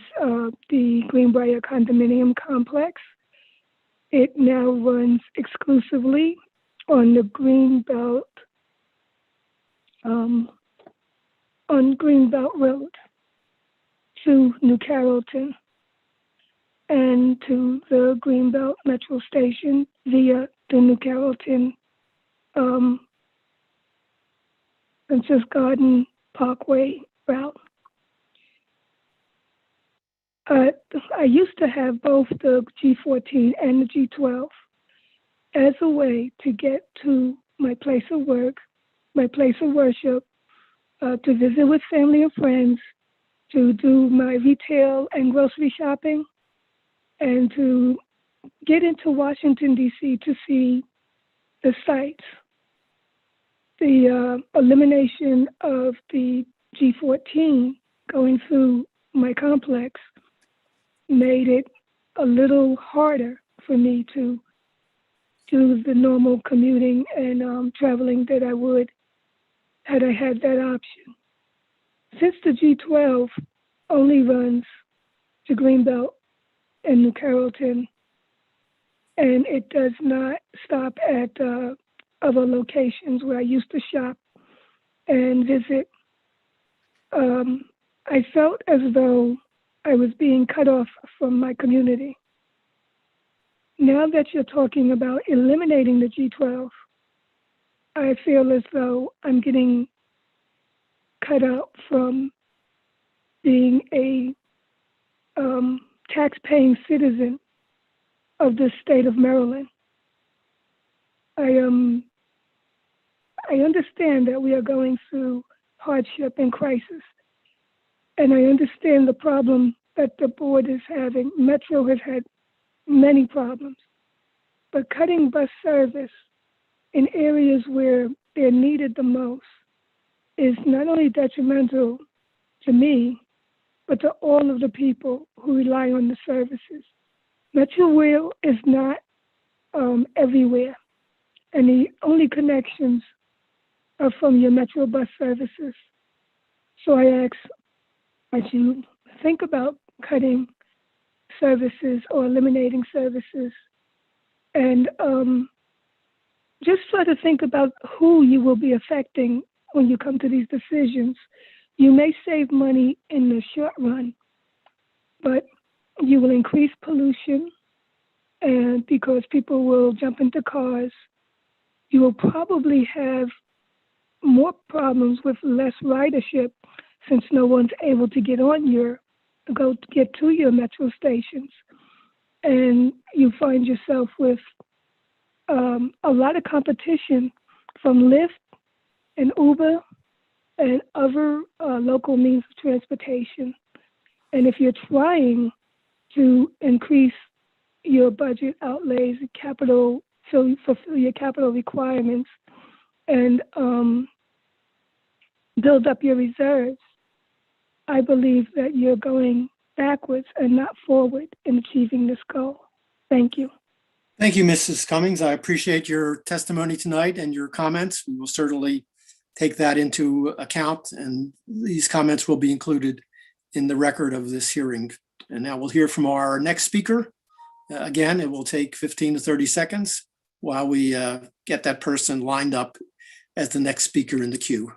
the Greenbrier condominium complex, it now runs exclusively on the Greenbelt Road to New Carrollton and to the Greenbelt Metro Station via the New Carrollton Princess Garden Parkway route. I used to have both the G14 and the G12 as a way to get to my place of work, my place of worship, to visit with family and friends, to do my retail and grocery shopping, and to get into Washington, D.C. to see the sites. The elimination of the G14 going through my complex made it a little harder for me to do the normal commuting and traveling that I would had I had that option. Since the G12 only runs to Greenbelt and New Carrollton, and it does not stop at other locations where I used to shop and visit, I felt as though I was being cut off from my community. Now that you're talking about eliminating the G12, I feel as though I'm getting cut out from being a tax-paying citizen of the state of Maryland. I understand that we are going through hardship and crisis, and I understand the problem that the board is having. Metro has had many problems, but cutting bus service in areas where they're needed the most is not only detrimental to me, but to all of the people who rely on the services. Metro Rail is not everywhere, and the only connections are from your Metro bus services. So I ask that you think about cutting services or eliminating services, and just try to think about who you will be affecting when you come to these decisions. You may save money in the short run, but you will increase pollution, and because people will jump into cars, you will probably have more problems with less ridership since no one's able to get to your metro stations. And you find yourself with a lot of competition from Lyft and Uber and other local means of transportation. And if you're trying to increase your budget outlays, fulfill your capital requirements, and build up your reserves, I believe that you're going backwards and not forward in achieving this goal. Thank you. Thank you, Mrs. Cummings. I appreciate your testimony tonight and your comments. We will certainly take that into account, and these comments will be included in the record of this hearing. And now we'll hear from our next speaker. Again, it will take 15 to 30 seconds while we get that person lined up as the next speaker in the queue.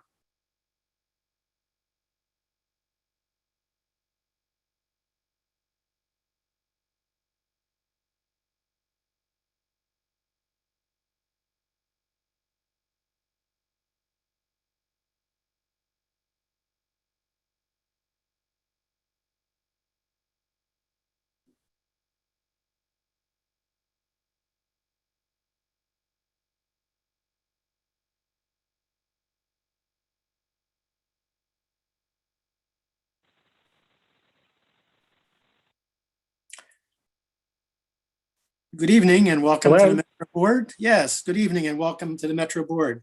Good evening and welcome to the Metro Board. Yes, good evening and welcome to the Metro Board.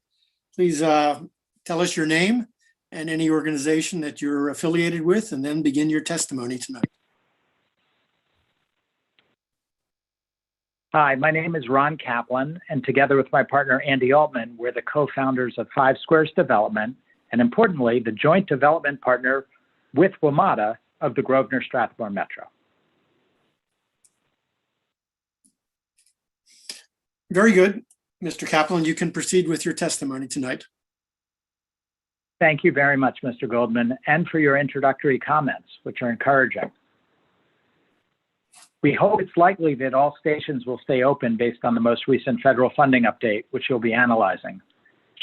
Please tell us your name and any organization that you're affiliated with, and then begin your testimony tonight. Hi, my name is Ron Kaplan, and together with my partner Andy Altman, we're the co-founders of Five Squares Development, and importantly, the joint development partner with WMATA of the Grosvenor Strathmore Metro. Very good. Mr. Kaplan, you can proceed with your testimony tonight. Thank you very much, Mr. Goldman, and for your introductory comments, which are encouraging. We hope it's likely that all stations will stay open based on the most recent federal funding update, which you'll be analyzing.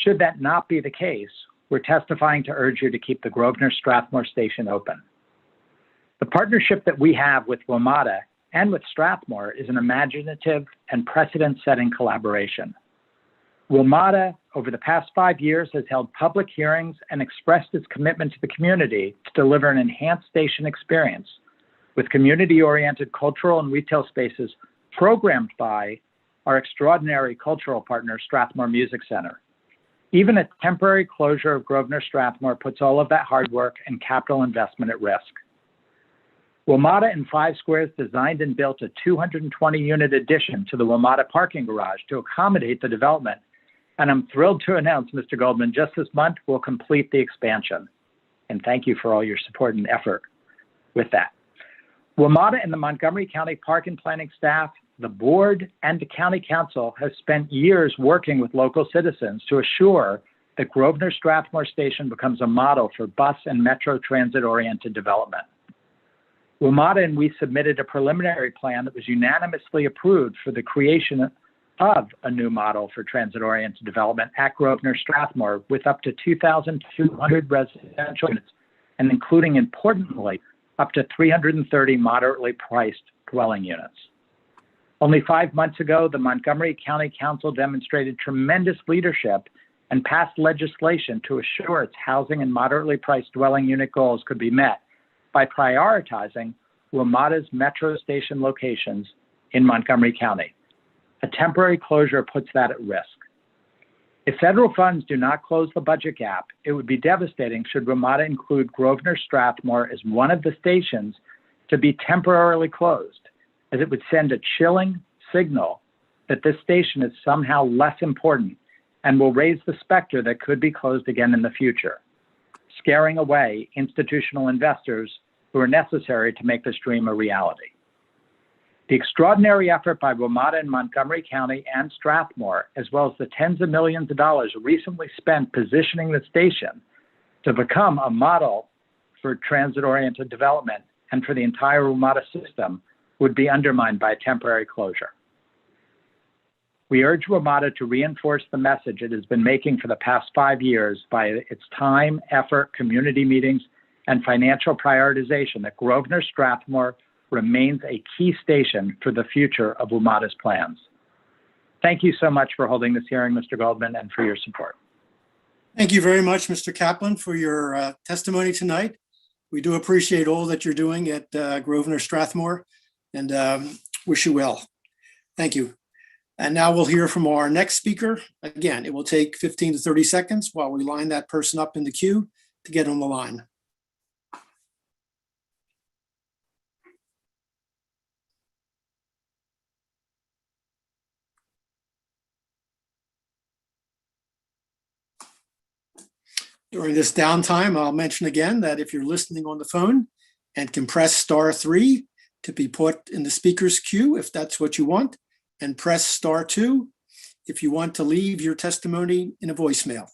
Should that not be the case, we're testifying to urge you to keep the Grosvenor Strathmore station open. The partnership that we have with WMATA and with Strathmore is an imaginative and precedent-setting collaboration. WMATA, over the past 5 years, has held public hearings and expressed its commitment to the community to deliver an enhanced station experience with community-oriented cultural and retail spaces programmed by our extraordinary cultural partner, Strathmore Music Center. Even a temporary closure of Grosvenor Strathmore puts all of that hard work and capital investment at risk. WMATA and Five Squares designed and built a 220-unit addition to the WMATA parking garage to accommodate the development. And I'm thrilled to announce, Mr. Goldman, just this month we'll complete the expansion. And thank you for all your support and effort with that. WMATA and the Montgomery County Park and Planning staff, the board, and the county council has spent years working with local citizens to assure that Grosvenor Strathmore Station becomes a model for bus and metro transit-oriented development. WMATA and we submitted a preliminary plan that was unanimously approved for the creation of a new model for transit-oriented development at Grosvenor Strathmore with up to 2,200 residential units and including, importantly, up to 330 moderately priced dwelling units. Only 5 months ago, the Montgomery County Council demonstrated tremendous leadership and passed legislation to assure its housing and moderately priced dwelling unit goals could be met by prioritizing WMATA's metro station locations in Montgomery County. A temporary closure puts that at risk. If federal funds do not close the budget gap, it would be devastating should WMATA include Grosvenor Strathmore as one of the stations to be temporarily closed, as it would send a chilling signal that this station is somehow less important and will raise the specter that could be closed again in the future, scaring away institutional investors who are necessary to make this dream a reality. The extraordinary effort by WMATA in Montgomery County and Strathmore, as well as the tens of millions of dollars recently spent positioning the station to become a model for transit-oriented development and for the entire WMATA system, would be undermined by a temporary closure. We urge WMATA to reinforce the message it has been making for the past 5 years by its time, effort, community meetings, and financial prioritization that Grosvenor Strathmore remains a key station for the future of WMATA's plans. Thank you so much for holding this hearing, Mr. Goldman, and for your support. Thank you very much, Mr. Kaplan, for your testimony tonight. We do appreciate all that you're doing at Grosvenor Strathmore and wish you well. Thank you. And now we'll hear from our next speaker. Again, it will take 15 to 30 seconds while we line that person up in the queue to get on the line. During this downtime, I'll mention again that if you're listening on the phone and can press *3 to be put in the speaker's queue, if that's what you want, and press *2 if you want to leave your testimony in a voicemail.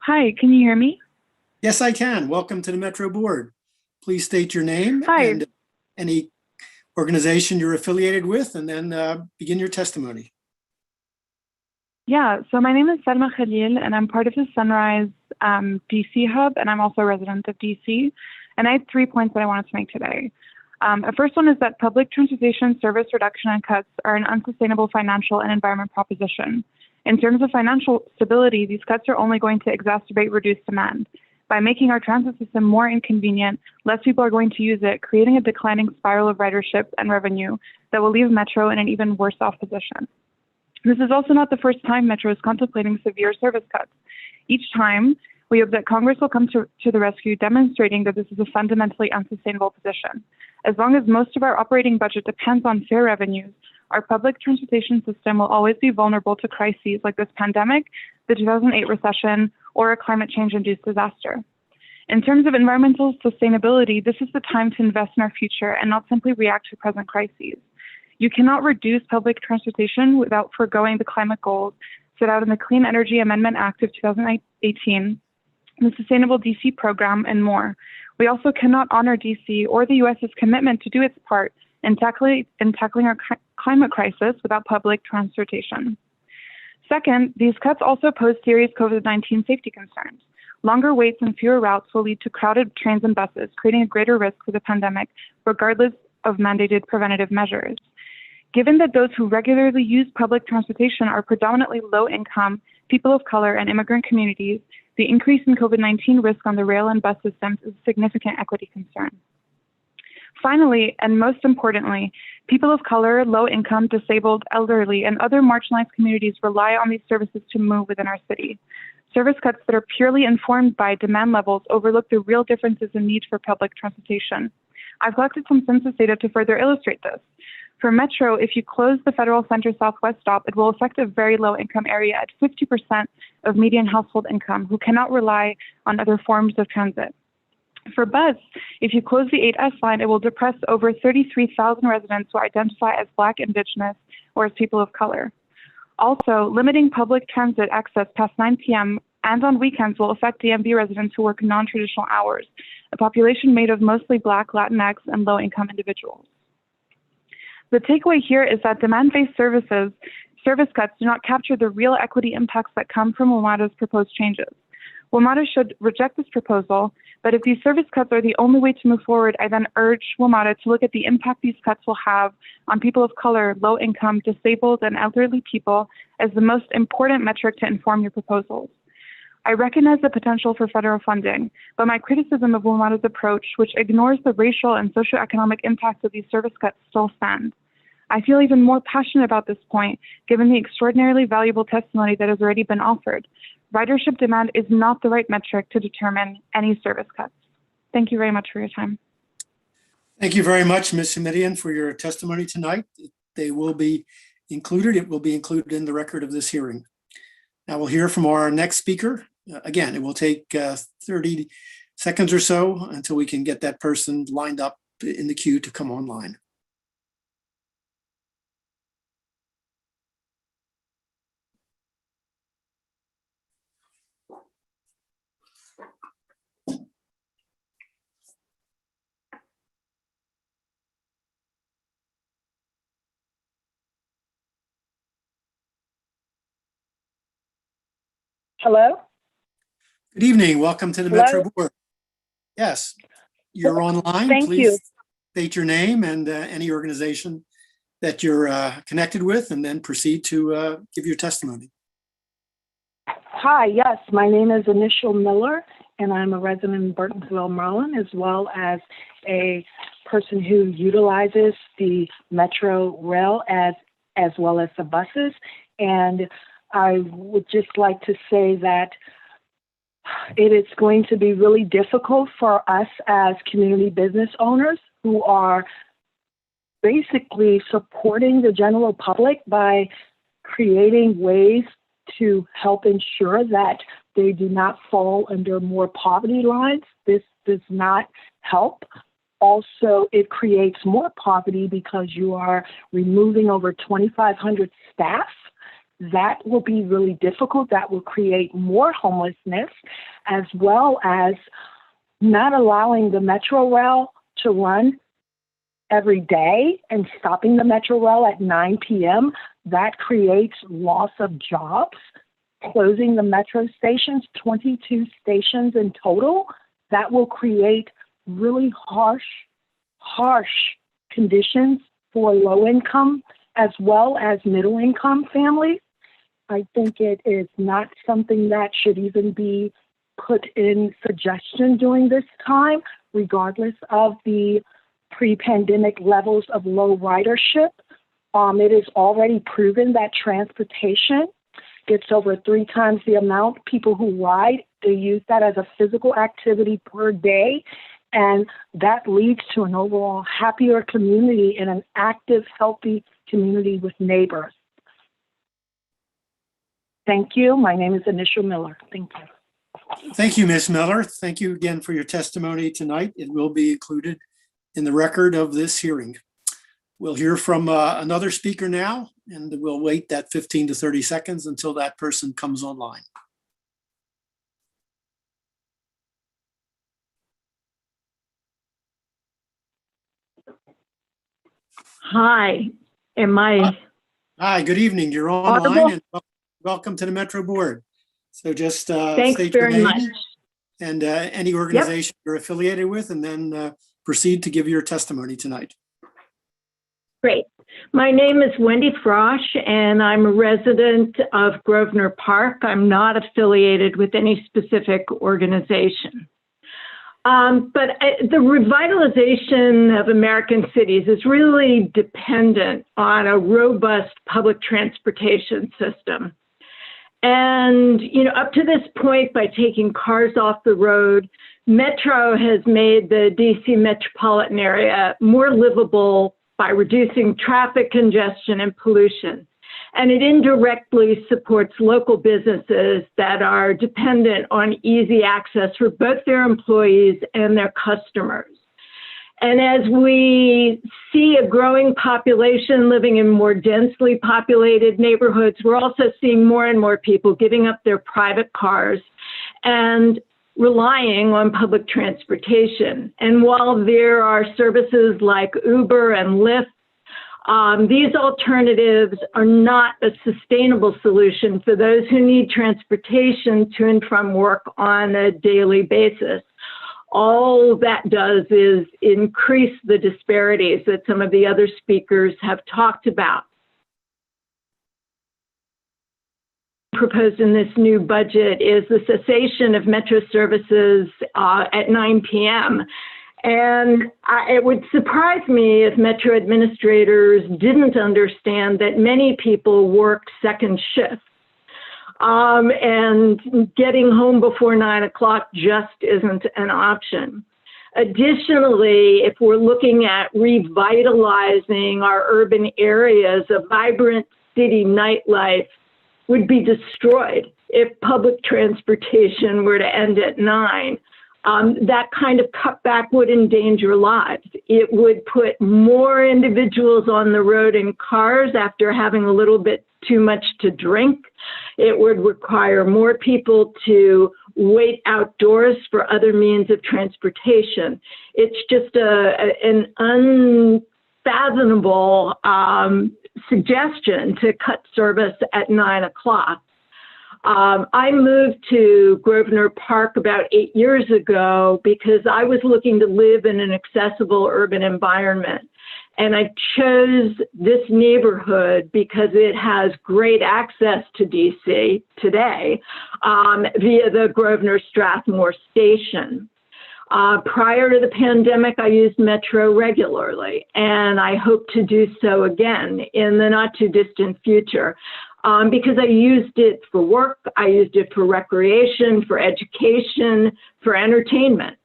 Hi, can you hear me? Yes, I can. Welcome to the Metro Board. Please state your name and any organization you're affiliated with, and then begin your testimony. Yeah, so my name is Salma Khalil, and I'm part of the Sunrise DC Hub, and I'm also a resident of DC. And I have 3 points that I wanted to make today. The first one is that public transportation service reduction and cuts are an unsustainable financial and environment proposition. In terms of financial stability, these cuts are only going to exacerbate reduced demand. By making our transit system more inconvenient, less people are going to use it, creating a declining spiral of ridership and revenue that will leave Metro in an even worse off position. This is also not the first time Metro is contemplating severe service cuts. Each time, we hope that Congress will come to the rescue, demonstrating that this is a fundamentally unsustainable position. As long as most of our operating budget depends on fare revenues, our public transportation system will always be vulnerable to crises like this pandemic, the 2008 recession, or a climate change-induced disaster. In terms of environmental sustainability, this is the time to invest in our future and not simply react to present crises. You cannot reduce public transportation without foregoing the climate goals set out in the Clean Energy Amendment Act of 2018, the Sustainable DC Program, and more. We also cannot honor DC or the US's commitment to do its part in tackling our climate crisis without public transportation. Second, these cuts also pose serious COVID-19 safety concerns. Longer waits and fewer routes will lead to crowded trains and buses, creating a greater risk for the pandemic, regardless of mandated preventative measures. Given that those who regularly use public transportation are predominantly low-income, people of color, and immigrant communities, the increase in COVID-19 risk on the rail and bus systems is a significant equity concern. Finally, and most importantly, people of color, low-income, disabled, elderly, and other marginalized communities rely on these services to move within our city. Service cuts that are purely informed by demand levels overlook the real differences in need for public transportation. I've collected some census data to further illustrate this. For Metro, if you close the Federal Center Southwest stop, it will affect a very low-income area at 50% of median household income who cannot rely on other forms of transit. For bus, if you close the 8S line, it will depress over 33,000 residents who identify as Black, Indigenous, or as people of color. Also, limiting public transit access past 9 p.m. and on weekends will affect DMV residents who work non-traditional hours, a population made of mostly Black, Latinx, and low-income individuals. The takeaway here is that demand-based service cuts do not capture the real equity impacts that come from WMATA's proposed changes. WMATA should reject this proposal, but if these service cuts are the only way to move forward, I then urge WMATA to look at the impact these cuts will have on people of color, low-income, disabled, and elderly people as the most important metric to inform your proposals. I recognize the potential for federal funding, but my criticism of WMATA's approach, which ignores the racial and socioeconomic impacts of these service cuts, still stand. I feel even more passionate about this point, given the extraordinarily valuable testimony that has already been offered. Ridership demand is not the right metric to determine any service cuts. Thank you very much for your time. Thank you very much, Ms. Hamidian, for your testimony tonight. They will be included. It will be included in the record of this hearing. Now we'll hear from our next speaker. Again, it will take 30 seconds or so until we can get that person lined up in the queue to come online. Hello? Good evening. Welcome to the Hello? Metro Board. Yes, you're online. Thank Please you. state your name and any organization that you're connected with, and then proceed to give your testimony. Hi, yes, my name is Initial Miller, and I'm a resident in Burtonsville, Maryland, as well as a person who utilizes the Metro Rail as well as the buses. And I would just like to say that it is going to be really difficult for us as community business owners who are basically supporting the general public by creating ways to help ensure that they do not fall under more poverty lines. This does not help. Also, it creates more poverty because you are removing over 2,500 staff. That will be really difficult. That will create more homelessness, as well as not allowing the Metro Rail to run every day and stopping the Metro Rail at 9 p.m. That creates loss of jobs. Closing the Metro stations, 22 stations in total, that will create really harsh conditions for low income as well as middle income families. I think it is not something that should even be put in suggestion during this time, regardless of the pre-pandemic levels of low ridership. It is already proven that transportation gets over 3 times the amount people who ride. They use that as a physical activity per day, and that leads to an overall happier community and an active, healthy community with neighbors. Thank you. My name is Initial Miller. Thank you. Thank you, Ms. Miller. Thank you again for your testimony tonight. It will be included in the record of this hearing. We'll hear from another speaker now, and we'll wait that 15 to 30 seconds until that person comes online. Hi, am I Hi, good evening. You're online audible? and welcome to the Metro Board. So just Thanks state your very name much. and any Yep, organization you're affiliated with, and then proceed to give your testimony tonight. great. My name is Wendy Frosch, and I'm a resident of Grosvenor Park. I'm not affiliated with any specific organization. But the revitalization of American cities is really dependent on a robust public transportation system. And, you know, up to this point, by taking cars off the road, Metro has made the DC metropolitan area more livable by reducing traffic congestion and pollution. And it indirectly supports local businesses that are dependent on easy access for both their employees and their customers. And as we see a growing population living in more densely populated neighborhoods, we're also seeing more and more people giving up their private cars and relying on public transportation. And while there are services like Uber and Lyft, these alternatives are not a sustainable solution for those who need transportation to and from work on a daily basis. All that does is increase the disparities that some of the other speakers have talked about. Proposed in this new budget is the cessation of Metro services at 9 p.m. And it would surprise me if Metro administrators didn't understand that many people work second shifts. And getting home before 9 o'clock just isn't an option. Additionally, if we're looking at revitalizing our urban areas, a vibrant city nightlife would be destroyed if public transportation were to end at 9. That kind of cutback would endanger lives. It would put more individuals on the road in cars after having a little bit too much to drink. It would require more people to wait outdoors for other means of transportation. It's just an unfathomable suggestion to cut service at 9 o'clock. I moved to Grosvenor Park about 8 years ago because I was looking to live in an accessible urban environment. And I chose this neighborhood because it has great access to DC today via the Grosvenor Strathmore station. Prior to the pandemic, I used Metro regularly, and I hope to do so again in the not too distant future. Because I used it for work, I used it for recreation, for education, for entertainment.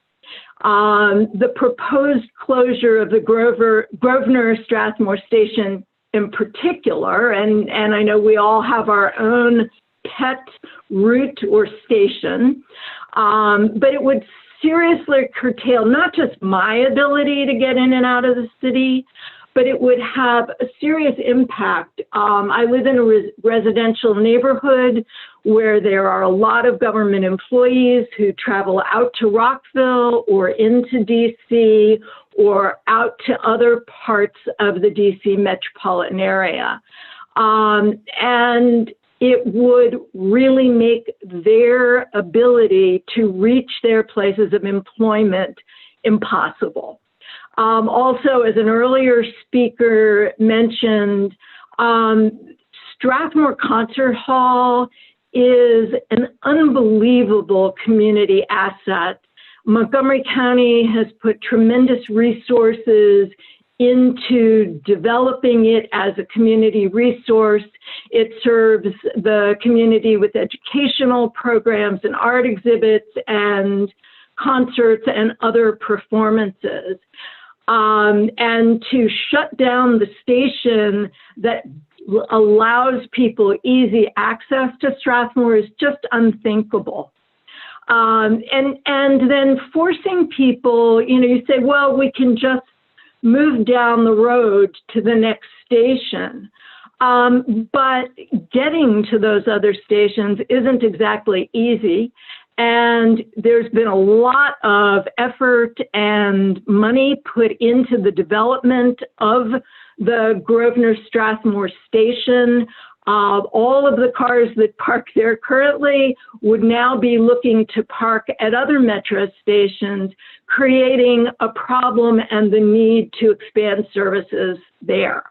The proposed closure of the Grosvenor Strathmore station in particular, and I know we all have our own pet route or station, but it would seriously curtail not just my ability to get in and out of the city, but it would have a serious impact. I live in a residential neighborhood where there are a lot of government employees who travel out to Rockville or into DC or out to other parts of the DC metropolitan area. And it would really make their ability to reach their places of employment impossible. Also, as an earlier speaker mentioned, Strathmore Concert Hall is an unbelievable community asset. Montgomery County has put tremendous resources into developing it as a community resource. It serves the community with educational programs and art exhibits and concerts and other performances. And to shut down the station that allows people easy access to Strathmore is just unthinkable. And then forcing people, you know, you say, well, we can just move down the road to the next station. But getting to those other stations isn't exactly easy. And there's been a lot of effort and money put into the development of the Grosvenor Strathmore Station. All of the cars that park there currently would now be looking to park at other Metro stations, creating a problem and the need to expand services there.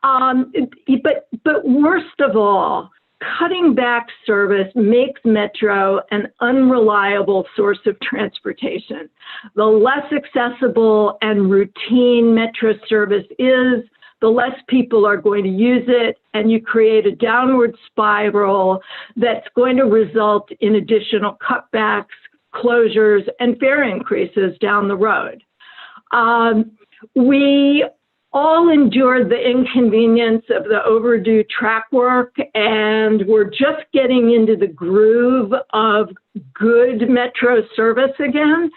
But worst of all, cutting back service makes Metro an unreliable source of transportation. The less accessible and routine Metro service is, the less people are going to use it, and you create a downward spiral that's going to result in additional cutbacks, closures, and fare increases down the road. We all endured the inconvenience of the overdue track work, and we're just getting into the groove of good Metro service again.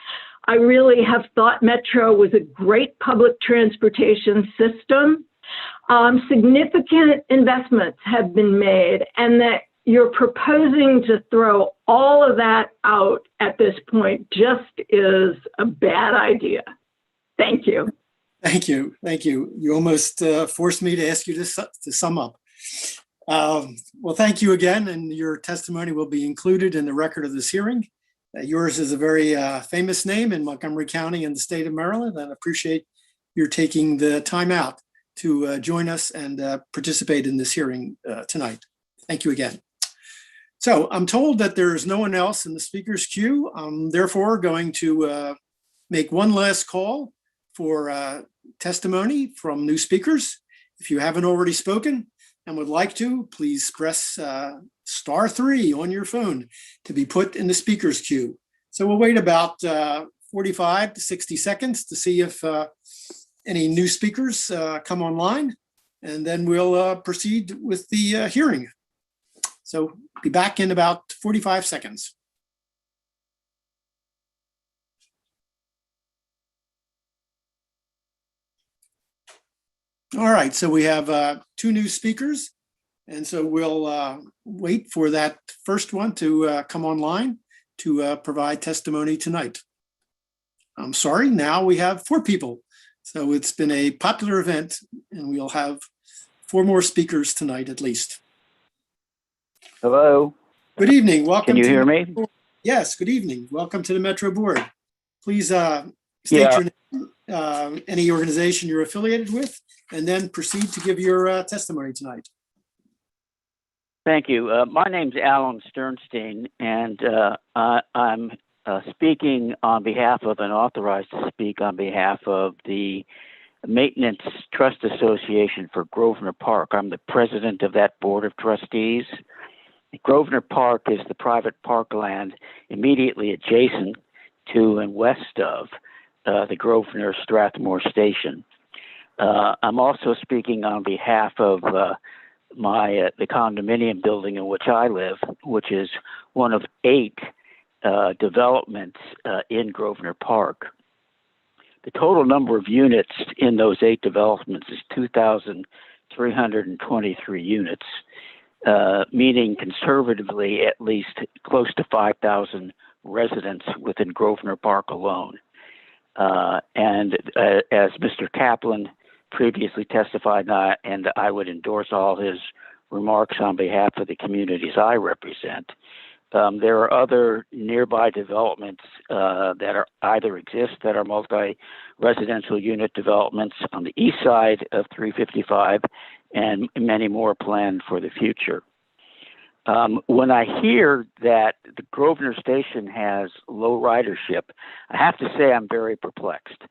I really have thought Metro was a great public transportation system. Significant investments have been made, and that you're proposing to throw all of that out at this point just is a bad idea. Thank you. Thank you. Thank you. You almost forced me to ask you to sum up. Well, thank you again, and your testimony will be included in the record of this hearing. Yours is a very famous name in Montgomery County and the state of Maryland, and I appreciate your taking the time out to join us and participate in this hearing tonight. Thank you again. So I'm told that there is no one else in the speaker's queue. I'm therefore going to make one last call for testimony from new speakers. If you haven't already spoken and would like to, please press *3 on your phone to be put in the speaker's queue. So we'll wait about 45 to 60 seconds to see if any new speakers come online, and then we'll proceed with the hearing. So be back in about 45 seconds. All right, so we have two new speakers, and so we'll wait for that first one to come online to provide testimony tonight. I'm sorry, now we have 4 people. So it's been a popular event, and we'll have 4 more speakers tonight at least. Hello. Good evening. Welcome. Can you hear me? Yes, good evening. Welcome to the Metro Board. Please state your name, any organization you're affiliated with, and then proceed to give your testimony tonight. Thank you. My name's Alan Sternstein, and I'm speaking on behalf of and authorized to speak on behalf of the Maintenance Trust Association for Grosvenor Park. I'm the president of that board of trustees. Grosvenor Park is the private parkland immediately adjacent to and west of the Grosvenor Strathmore Station. I'm also speaking on behalf of the condominium building in which I live, which is one of 8 developments in Grosvenor Park. The total number of units in those 8 developments is 2,323 units, meaning conservatively at least close to 5,000 residents within Grosvenor Park alone. And as Mr. Kaplan previously testified, and I would endorse all his remarks on behalf of the communities I represent, there are other nearby developments that are either exist that are multi-residential unit developments on the east side of 355, and many more planned for the future. When I hear that the Grosvenor Station has low ridership, I have to say I'm very perplexed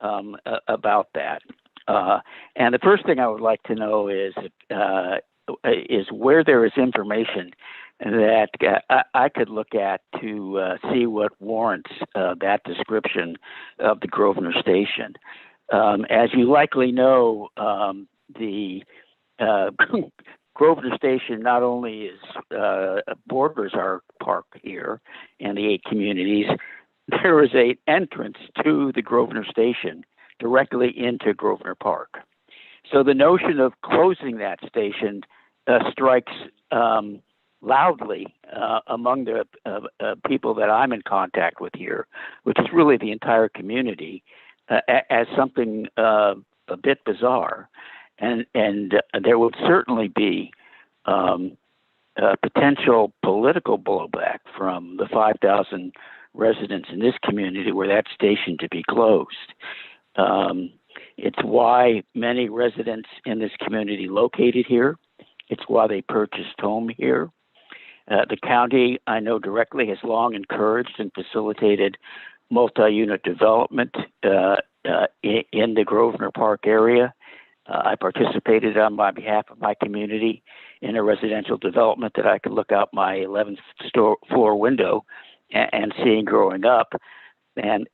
about that. And the first thing I would like to know is where there is information that I could look at to see what warrants that description of the Grosvenor Station. As you likely know, the Grosvenor Station not only is borders our park here and the 8 communities, there is an entrance to the Grosvenor Station directly into Grosvenor Park. So the notion of closing that station strikes loudly among the people that I'm in contact with here, which is really the entire community, as something a bit bizarre, and there would certainly be potential political blowback from the 5,000 residents in this community were that station to be closed. It's why many residents in this community located here. It's why they purchased home here. The county, I know directly, has long encouraged and facilitated multi-unit development in the Grosvenor Park area. I participated on my behalf of my community in a residential development that I could look out my 11th floor window and seeing growing up. And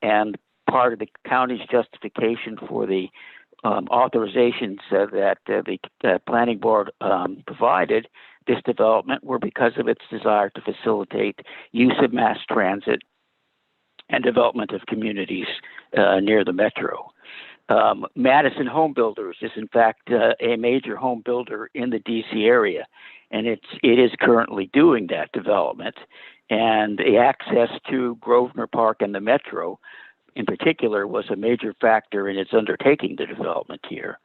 part of the county's justification for the authorizations that the planning board provided this development were because of its desire to facilitate use of mass transit and development of communities near the metro. Madison Home Builders is in fact a major home builder in the DC area, and it is currently doing that development. And the access to Grosvenor Park and the metro in particular was a major factor in its undertaking the development here.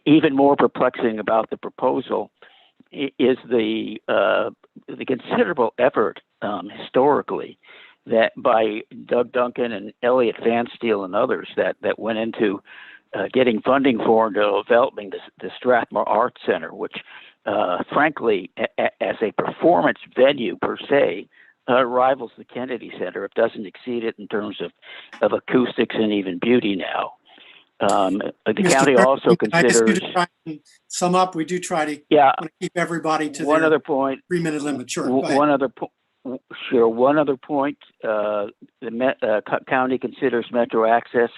Even more perplexing about the proposal is the considerable effort historically that by Doug Duncan and Elliot Van Steel and others that went into getting funding for and developing the Strathmore Arts Center, which frankly, as a performance venue per se, rivals the Kennedy Center. It doesn't exceed it in terms of acoustics and even beauty now. The Mr. county also considers. Sum up. We do try to keep everybody to one their other point. 3-minute limit. Sure. One other point. The county considers metro access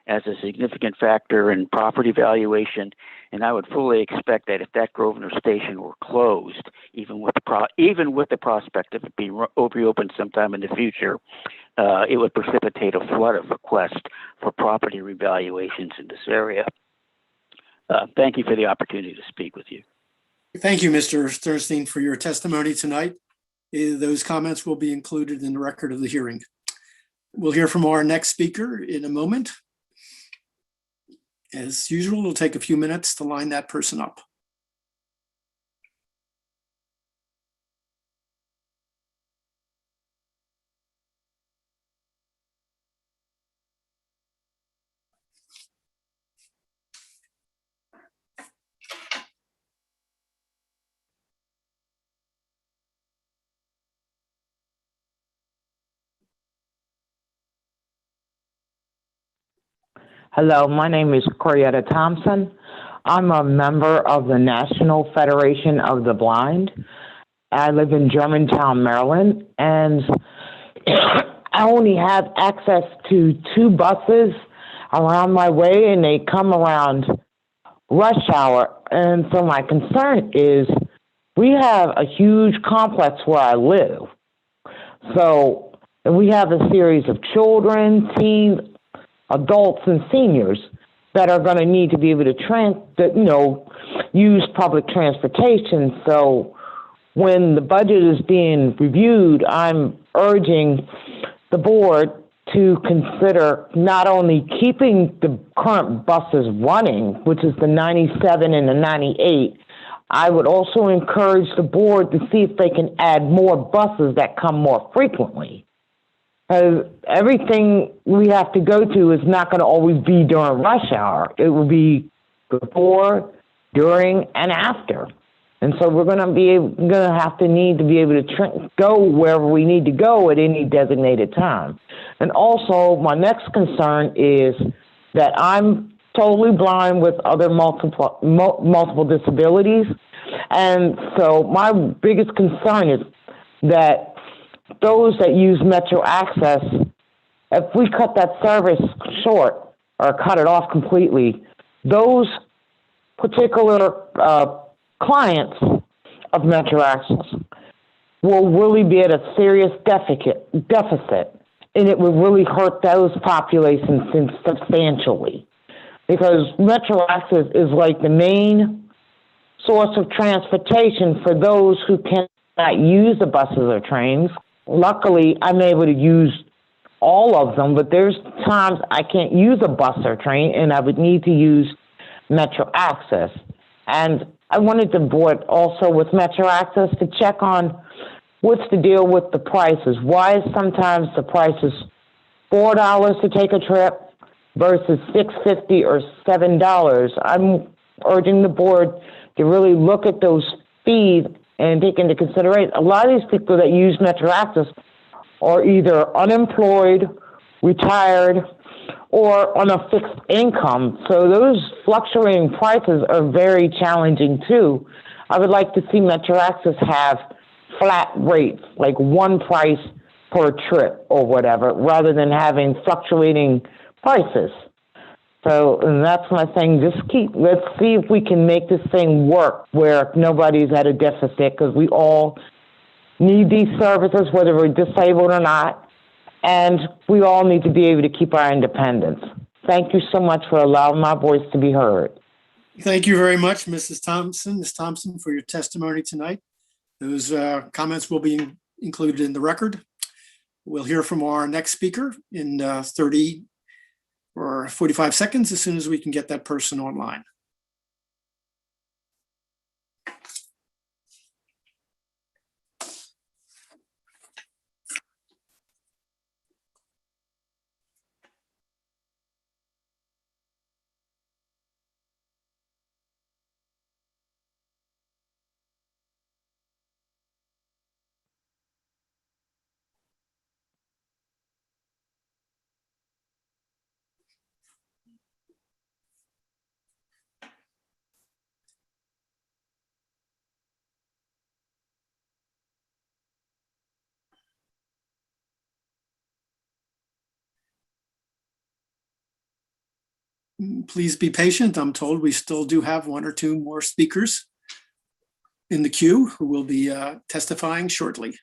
as a significant factor in property valuation, and I would fully expect that if that Grosvenor station were closed, even with the prospect of it being reopened sometime in the future, it would precipitate a flood of requests for property revaluations in this area. Thank you for the opportunity to speak with you. Thank you, Mr. Sternstein, for your testimony tonight. Those comments will be included in the record of the hearing. We'll hear from our next speaker in a moment. As usual, it'll take a few minutes to line that person up. Hello, my name is Corietta Thompson. I'm a member of the National Federation of the Blind. I live in Germantown, Maryland, and I only have access to 2 buses around my way, and they come around rush hour. And so my concern is we have a huge complex where I live. So we have a series of children, teens, adults and seniors that are going to need to be able to use public transportation. So when the budget is being reviewed, I'm urging the board to consider not only keeping the current buses running, which is the 97 and the 98, I would also encourage the board to see if they can add more buses that come more frequently. Everything we have to go to is not going to always be during rush hour. It will be before, during, and after. And so we're going to need to be able to go wherever we need to go at any designated time. And also, my next concern is that I'm totally blind with other multiple disabilities. And so my biggest concern is that those that use Metro Access, if we cut that service short or cut it off completely, those particular clients of Metro Access will really be at a serious deficit, and it will really hurt those populations substantially, because Metro Access is like the main source of transportation for those who cannot use the buses or trains. Luckily, I'm able to use all of them, but there's times I can't use a bus or train and I would need to use Metro Access. And I wanted the board also with Metro Access to check on what's the deal with the prices. Why is sometimes the price is $4 to take a trip versus $6.50 or $7? I'm urging the board to really look at those fees and take into consideration. A lot of these people that use Metro Access are either unemployed, retired, or on a fixed income. So those fluctuating prices are very challenging too. I would like to see Metro Access have flat rates, like one price per trip or whatever, rather than having fluctuating prices. So, and that's my thing. Let's see if we can make this thing work where nobody's at a deficit, because we all need these services, whether we're disabled or not, and we all need to be able to keep our independence. Thank you so much for allowing my voice to be heard. Thank you very much, Mrs. Thompson, Ms. Thompson, for your testimony tonight. Those comments will be included in the record. We'll hear from our next speaker in 30 or 45 seconds as soon as we can get that person online. Please be patient. I'm told we still do have one or two more speakers in the queue who will be testifying shortly.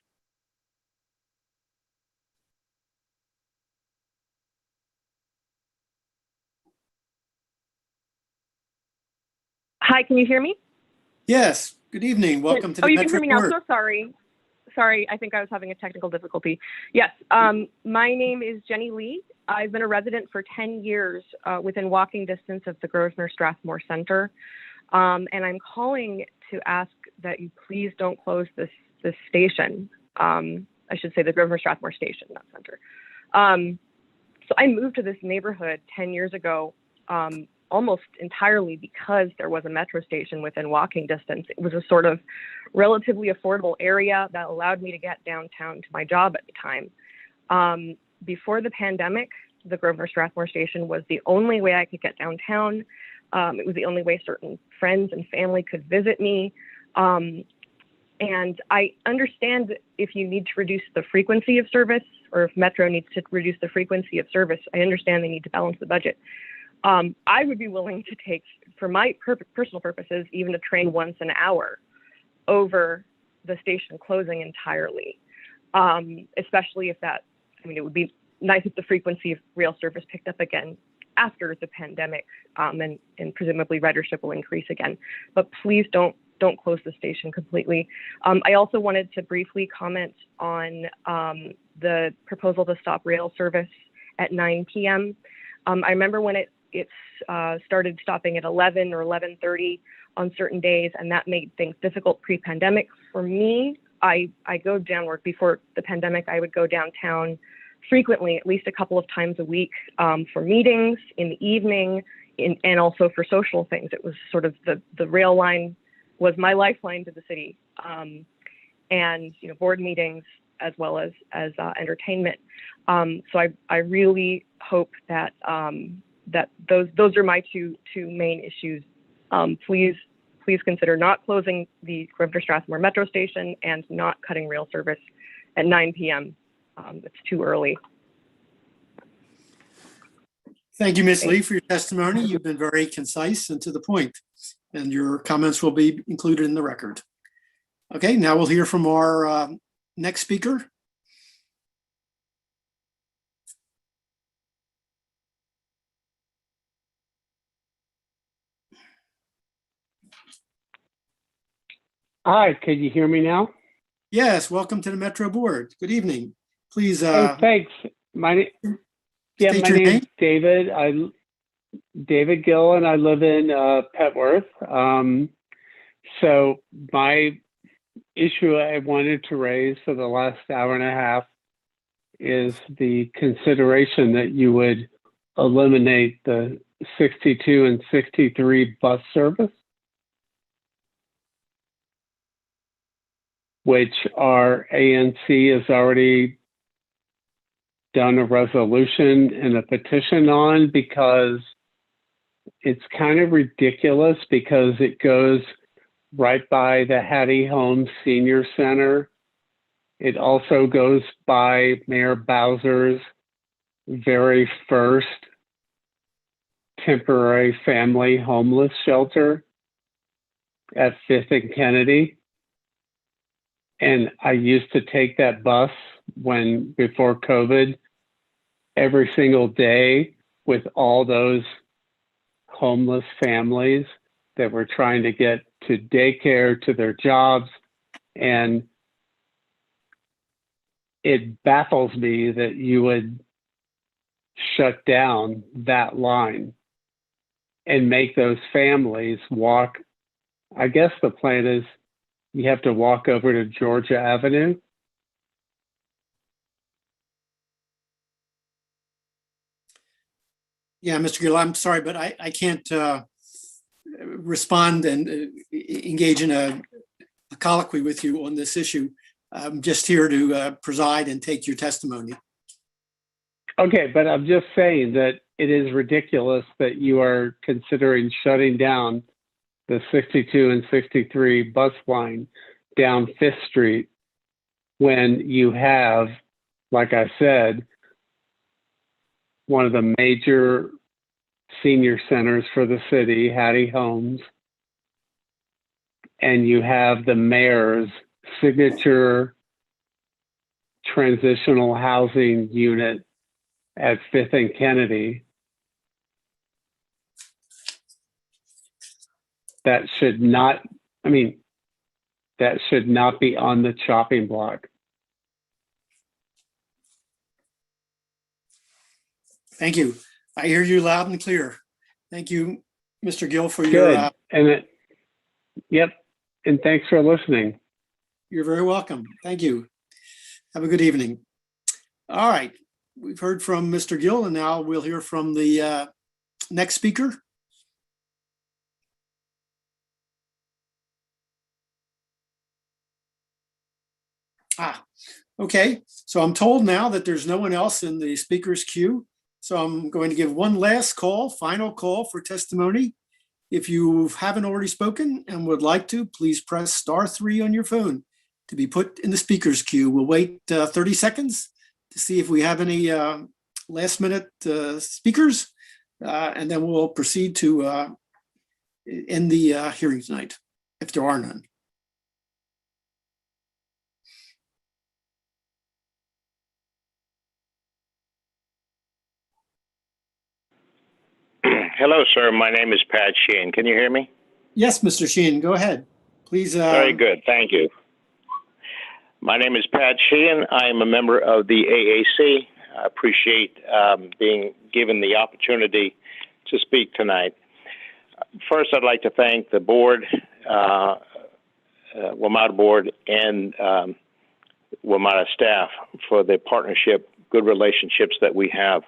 Hi, can you hear me? Yes, good evening. Welcome to the you can Metro hear me now. Board. So sorry. Sorry, I think I was having a technical difficulty. Yes, my name is Jenny Lee. I've been a resident for 10 years within walking distance of the Grosvenor Strathmore Center. And I'm calling to ask that you please don't close this station. I should say the Grosvenor Strathmore Station, not center. So I moved to this neighborhood 10 years ago, almost entirely because there was a metro station within walking distance. It was a sort of relatively affordable area that allowed me to get downtown to my job at the time. Before the pandemic, the Grosvenor Strathmore Station was the only way I could get downtown. It was the only way certain friends and family could visit me. And I understand if you need to reduce the frequency of service, or if Metro needs to reduce the frequency of service, I understand they need to balance the budget. I would be willing to take, for my personal purposes, even a train once an hour over the station closing entirely, especially if that, I mean, it would be nice if the frequency of rail service picked up again after the pandemic, and presumably ridership will increase again. But please don't close the station completely. I also wanted to briefly comment on the proposal to stop rail service at 9 p.m. I remember when it started stopping at 11 or 11:30 on certain days, and that made things difficult pre-pandemic. For me, I go downward. Before the pandemic, I would go downtown frequently, at least a couple of times a week, for meetings in the evening, and also for social things. It was sort of the rail line was my lifeline to the city, and board meetings as well as entertainment. So I really hope that that those are my two main issues. Please consider not closing the Grosvenor Strathmore Metro Station and not cutting rail service at 9 p.m. It's too early. Thank you, Ms. Lee, for your testimony. You've been very concise and to the point, and your comments will be included in the record. Okay, now we'll hear from our next speaker. Hi, can you hear me now? Yes, welcome to the Metro Board. Good evening. Please. Hey, thanks. My State my your name name. is David. David Gill, and I live in Petworth. So my issue I wanted to raise for the last hour and a half is the consideration that you would eliminate the 62 and 63 bus service, which our ANC has already done a resolution and a petition on, because it's kind of ridiculous because it goes right by the Hattie Holmes Senior Center. It also goes by Mayor Bowser's very first temporary family homeless shelter at 5th and Kennedy. And I used to take that bus before COVID every single day with all those homeless families that were trying to get to daycare, to their jobs. And it baffles me that you would shut down that line and make those families walk. I guess the plan is you have to walk over to Georgia Avenue. Yeah, Mr. Gill, I'm sorry, but I can't respond and engage in a colloquy with you on this issue. I'm just here to preside and take your testimony. Okay, but I'm just saying that it is ridiculous that you are considering shutting down the 62 and 63 bus line down 5th Street when you have, like I said, one of the major senior centers for the city, Hattie Holmes, and you have the mayor's signature transitional housing unit at 5th and Kennedy. That should not be on the chopping block. Thank you. I hear you loud and clear. Thank you, Mr. Gill, for Good. your. Yep. And thanks for listening. You're very welcome. Thank you. Have a good evening. All right. We've heard from Mr. Gill, and now we'll hear from the next speaker. Okay. So I'm told now that there's no one else in the speaker's queue. So I'm going to give one last call, final call for testimony. If you haven't already spoken and would like to, please press *3 on your phone to be put in the speaker's queue. We'll wait 30 seconds to see if we have any last minute speakers, and then we'll proceed to end the hearing tonight, if there are none. Hello, sir. My name is Pat Sheen. Can you hear me? Yes, Mr. Sheen, go ahead. Please. Very good. Thank you. My name is Pat Sheehan. I am a member of the AAC. I appreciate being given the opportunity to speak tonight. First, I'd like to thank the board, WMATA board, and WMATA staff for the partnership, good relationships that we have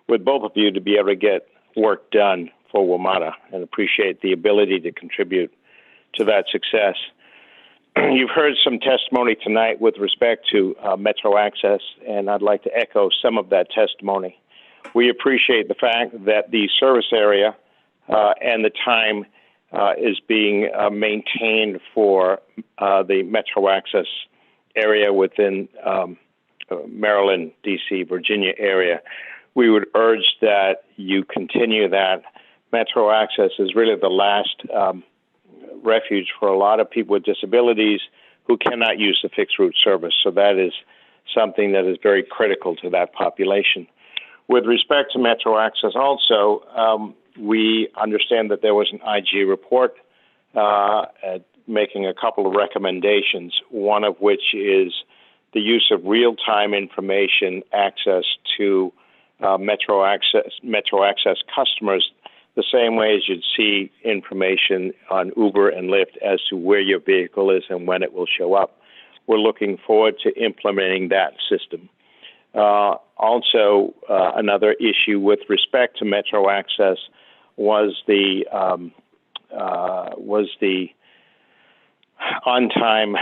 with both of you to be able to get work done for WMATA, and appreciate the ability to contribute to that success. You've heard some testimony tonight with respect to Metro Access, and I'd like to echo some of that testimony. We appreciate the fact that the service area and the time is being maintained for the Metro Access area within Maryland, D.C., Virginia area. We would urge that you continue that. Metro Access is really the last refuge for a lot of people with disabilities who cannot use the fixed route service. So that is something that is very critical to that population. With respect to Metro Access also, we understand that there was an IG report making a couple of recommendations, one of which is the use of real-time information access to Metro Access customers, the same way as you'd see information on Uber and Lyft as to where your vehicle is and when it will show up. We're looking forward to implementing that system. Also, another issue with respect to Metro Access was the on-time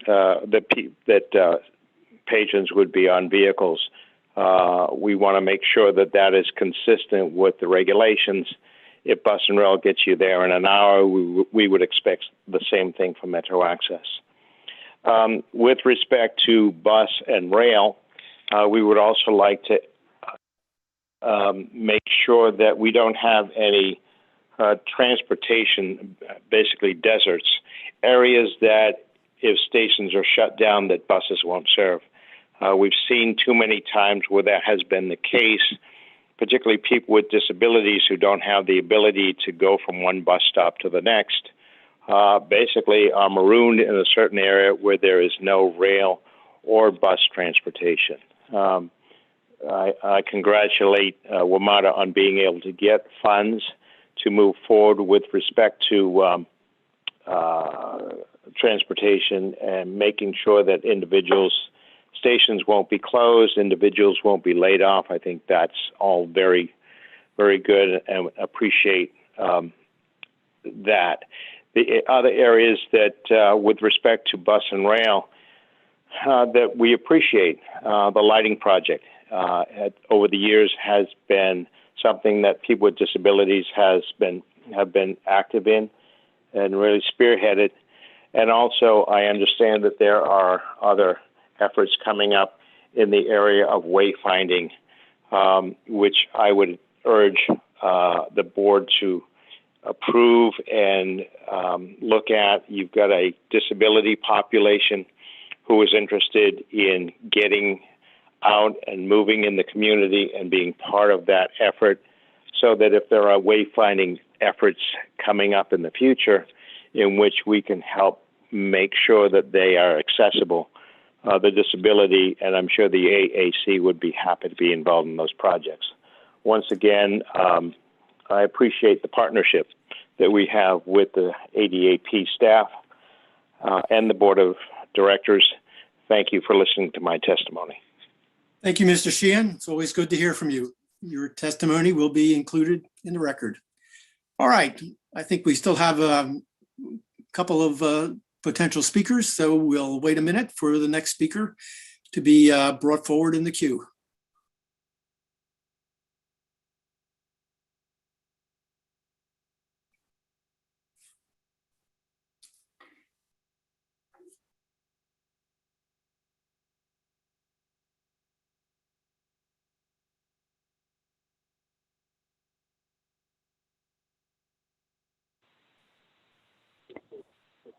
that patrons would be on vehicles. We want to make sure that that is consistent with the regulations. If Bus and Rail gets you there in an hour, we would expect the same thing for Metro Access. With respect to Bus and Rail, we would also like to make sure that we don't have any transportation, basically deserts, areas that if stations are shut down that buses won't serve. We've seen too many times where that has been the case, particularly people with disabilities who don't have the ability to go from one bus stop to the next, basically are marooned in a certain area where there is no rail or bus transportation. I congratulate WMATA on being able to get funds to move forward with respect to transportation and making sure that stations won't be closed, individuals won't be laid off. I think that's all very, very good and appreciate that. The other areas that, with respect to Bus and Rail, that we appreciate, the lighting project over the years has been something that people with disabilities have been active in and really spearheaded. And also, I understand that there are other efforts coming up in the area of wayfinding, which I would urge the board to approve and look at. You've got a disability population who is interested in getting out and moving in the community and being part of that effort, so that if there are wayfinding efforts coming up in the future in which we can help make sure that they are accessible, the disability, and I'm sure the AAC would be happy to be involved in those projects. Once again, I appreciate the partnership that we have with the ADAP staff and the Board of Directors. Thank you for listening to my testimony. Thank you, Mr. Sheehan. It's always good to hear from you. Your testimony will be included in the record. All right. I think we still have a couple of potential speakers, so we'll wait a minute for the next speaker to be brought forward in the queue.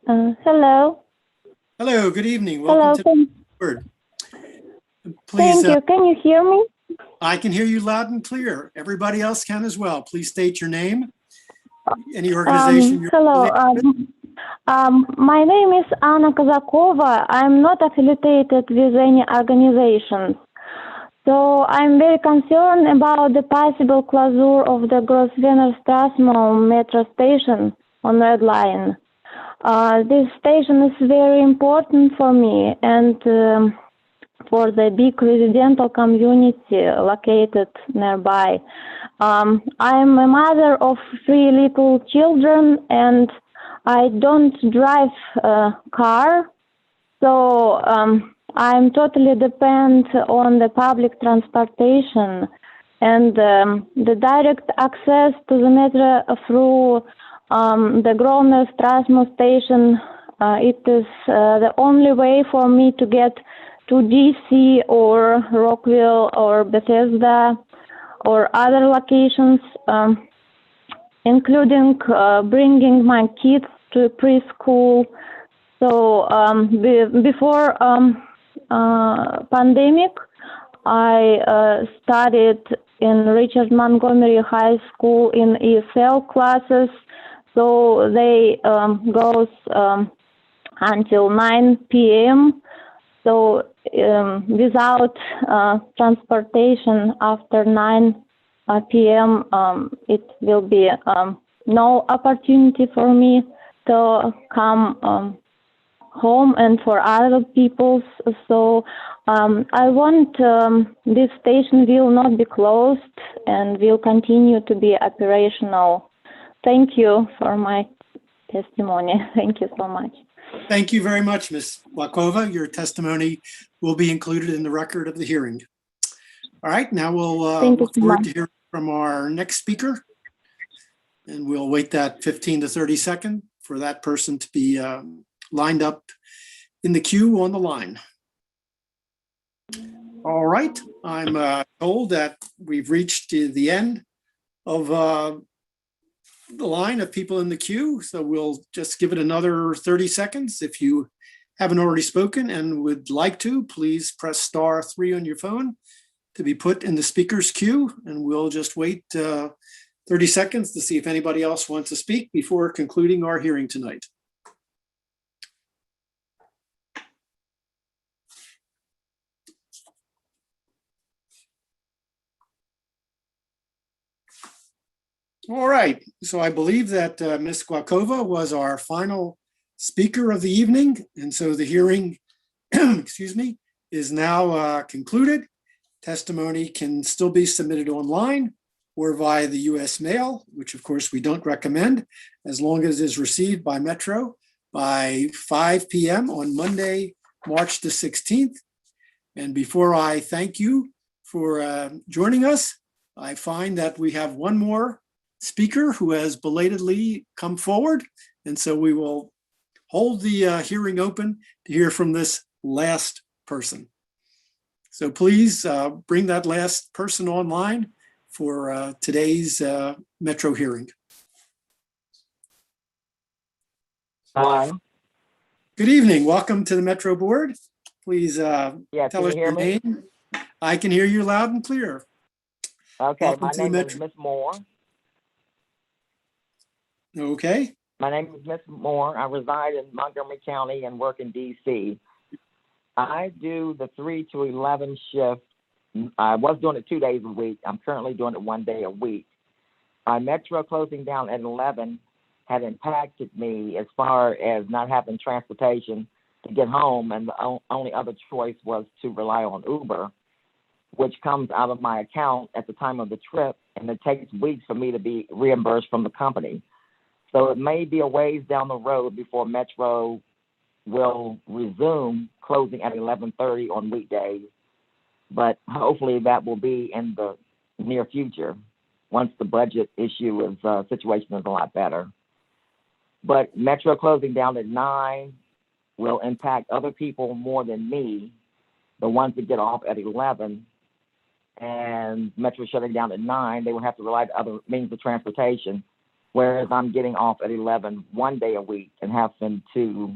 Hello. Hello, good evening. Hello. Welcome to the board. Please, Thank you. Can you hear me? I can hear you loud and clear. Everybody else can as well. Please state your name, any organization you're hello. My name is Anna Kazakova. I'm not affiliated with any organizations. So I'm very concerned about the possible closure of the Grosvenor-Strathmore metro station on Red Line. This station is very important for me and for the big residential community located nearby. I'm a mother of 3 little children and I don't drive a car, so I'm totally dependent on the public transportation, and the direct access to the metro through the Grosvenor-Strathmore station, it is the only way for me to get to DC or Rockville or Bethesda or other locations, including bringing my kids to preschool. So before pandemic, I studied in Richard Montgomery High School in ESL classes. So they goes until 9 p.m. So without transportation after 9 p.m., it will be no opportunity for me to come home and for other people. So I want this station will not be closed and will continue to be operational. Thank you for my testimony. Thank you so much. Thank you very much, Ms. Wakova. Your testimony will be included in the record of the hearing. All right, now we'll look forward to hearing from our next speaker. And we'll wait that 15 to 30 seconds for that person to be lined up in the queue on the line. All right, I'm told that we've reached the end of the line of people in the queue. So we'll just give it another 30 seconds. If you haven't already spoken and would like to, please press *3 on your phone to be put in the speaker's queue. And we'll just wait 30 seconds to see if anybody else wants to speak before concluding our hearing tonight. All right, so I believe that Ms. Wakova was our final speaker of the evening. And so the hearing, excuse me, is now concluded. Testimony can still be submitted online or via the US mail, which of course we don't recommend, as long as it is received by Metro by 5 p.m. on Monday, March the 16th. And before I thank you for joining us, I find that we have one more speaker who has belatedly come forward. And so we will hold the hearing open to hear from this last person. So please bring that last person online for today's Metro hearing. Hello. Good evening. Welcome to the Metro Board. Please Yeah, tell us your name. I can hear you loud and clear. Okay, Welcome my to the name is Metro. Miss Moore. Okay. My name is Miss Moore. I reside in Montgomery County and work in DC. I do the 3 to 11 shift. I was doing it 2 days a week. I'm currently doing it 1 day a week. My Metro closing down at 11 had impacted me as far as not having transportation to get home, and the only other choice was to rely on Uber, which comes out of my account at the time of the trip, and it takes weeks for me to be reimbursed from the company. So it may be a ways down the road before Metro will resume closing at 11:30 on weekdays, but hopefully that will be in the near future once the budget issue is situation is a lot better. But Metro closing down at 9 will impact other people more than me, the ones that get off at 11, and Metro shutting down at 9, they will have to rely on other means of transportation, whereas I'm getting off at 11 1 day a week and having to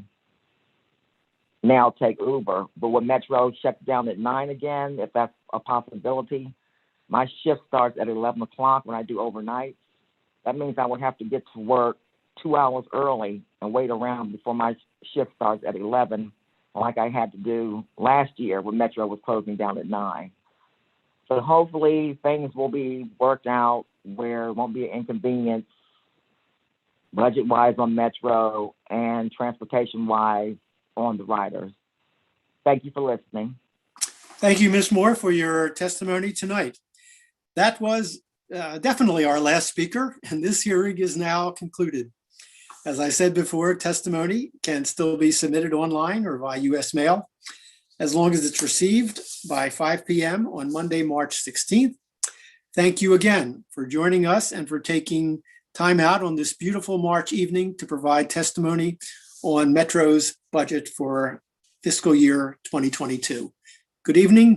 now take Uber. But when Metro shuts down at 9 again, if that's a possibility, my shift starts at 11 o'clock when I do overnight. That means I would have to get to work 2 hours early and wait around before my shift starts at 11, like I had to do last year when Metro was closing down at 9. So hopefully things will be worked out where it won't be an inconvenience budget-wise on Metro and transportation-wise on the riders. Thank you for listening. Thank you, Ms. Moore, for your testimony tonight. That was definitely our last speaker, and this hearing is now concluded. As I said before, testimony can still be submitted online or via US mail, as long as it's received by 5 p.m. on Monday, March 16th. Thank you again for joining us and for taking time out on this beautiful March evening to provide testimony on Metro's budget for fiscal year 2022. Good evening.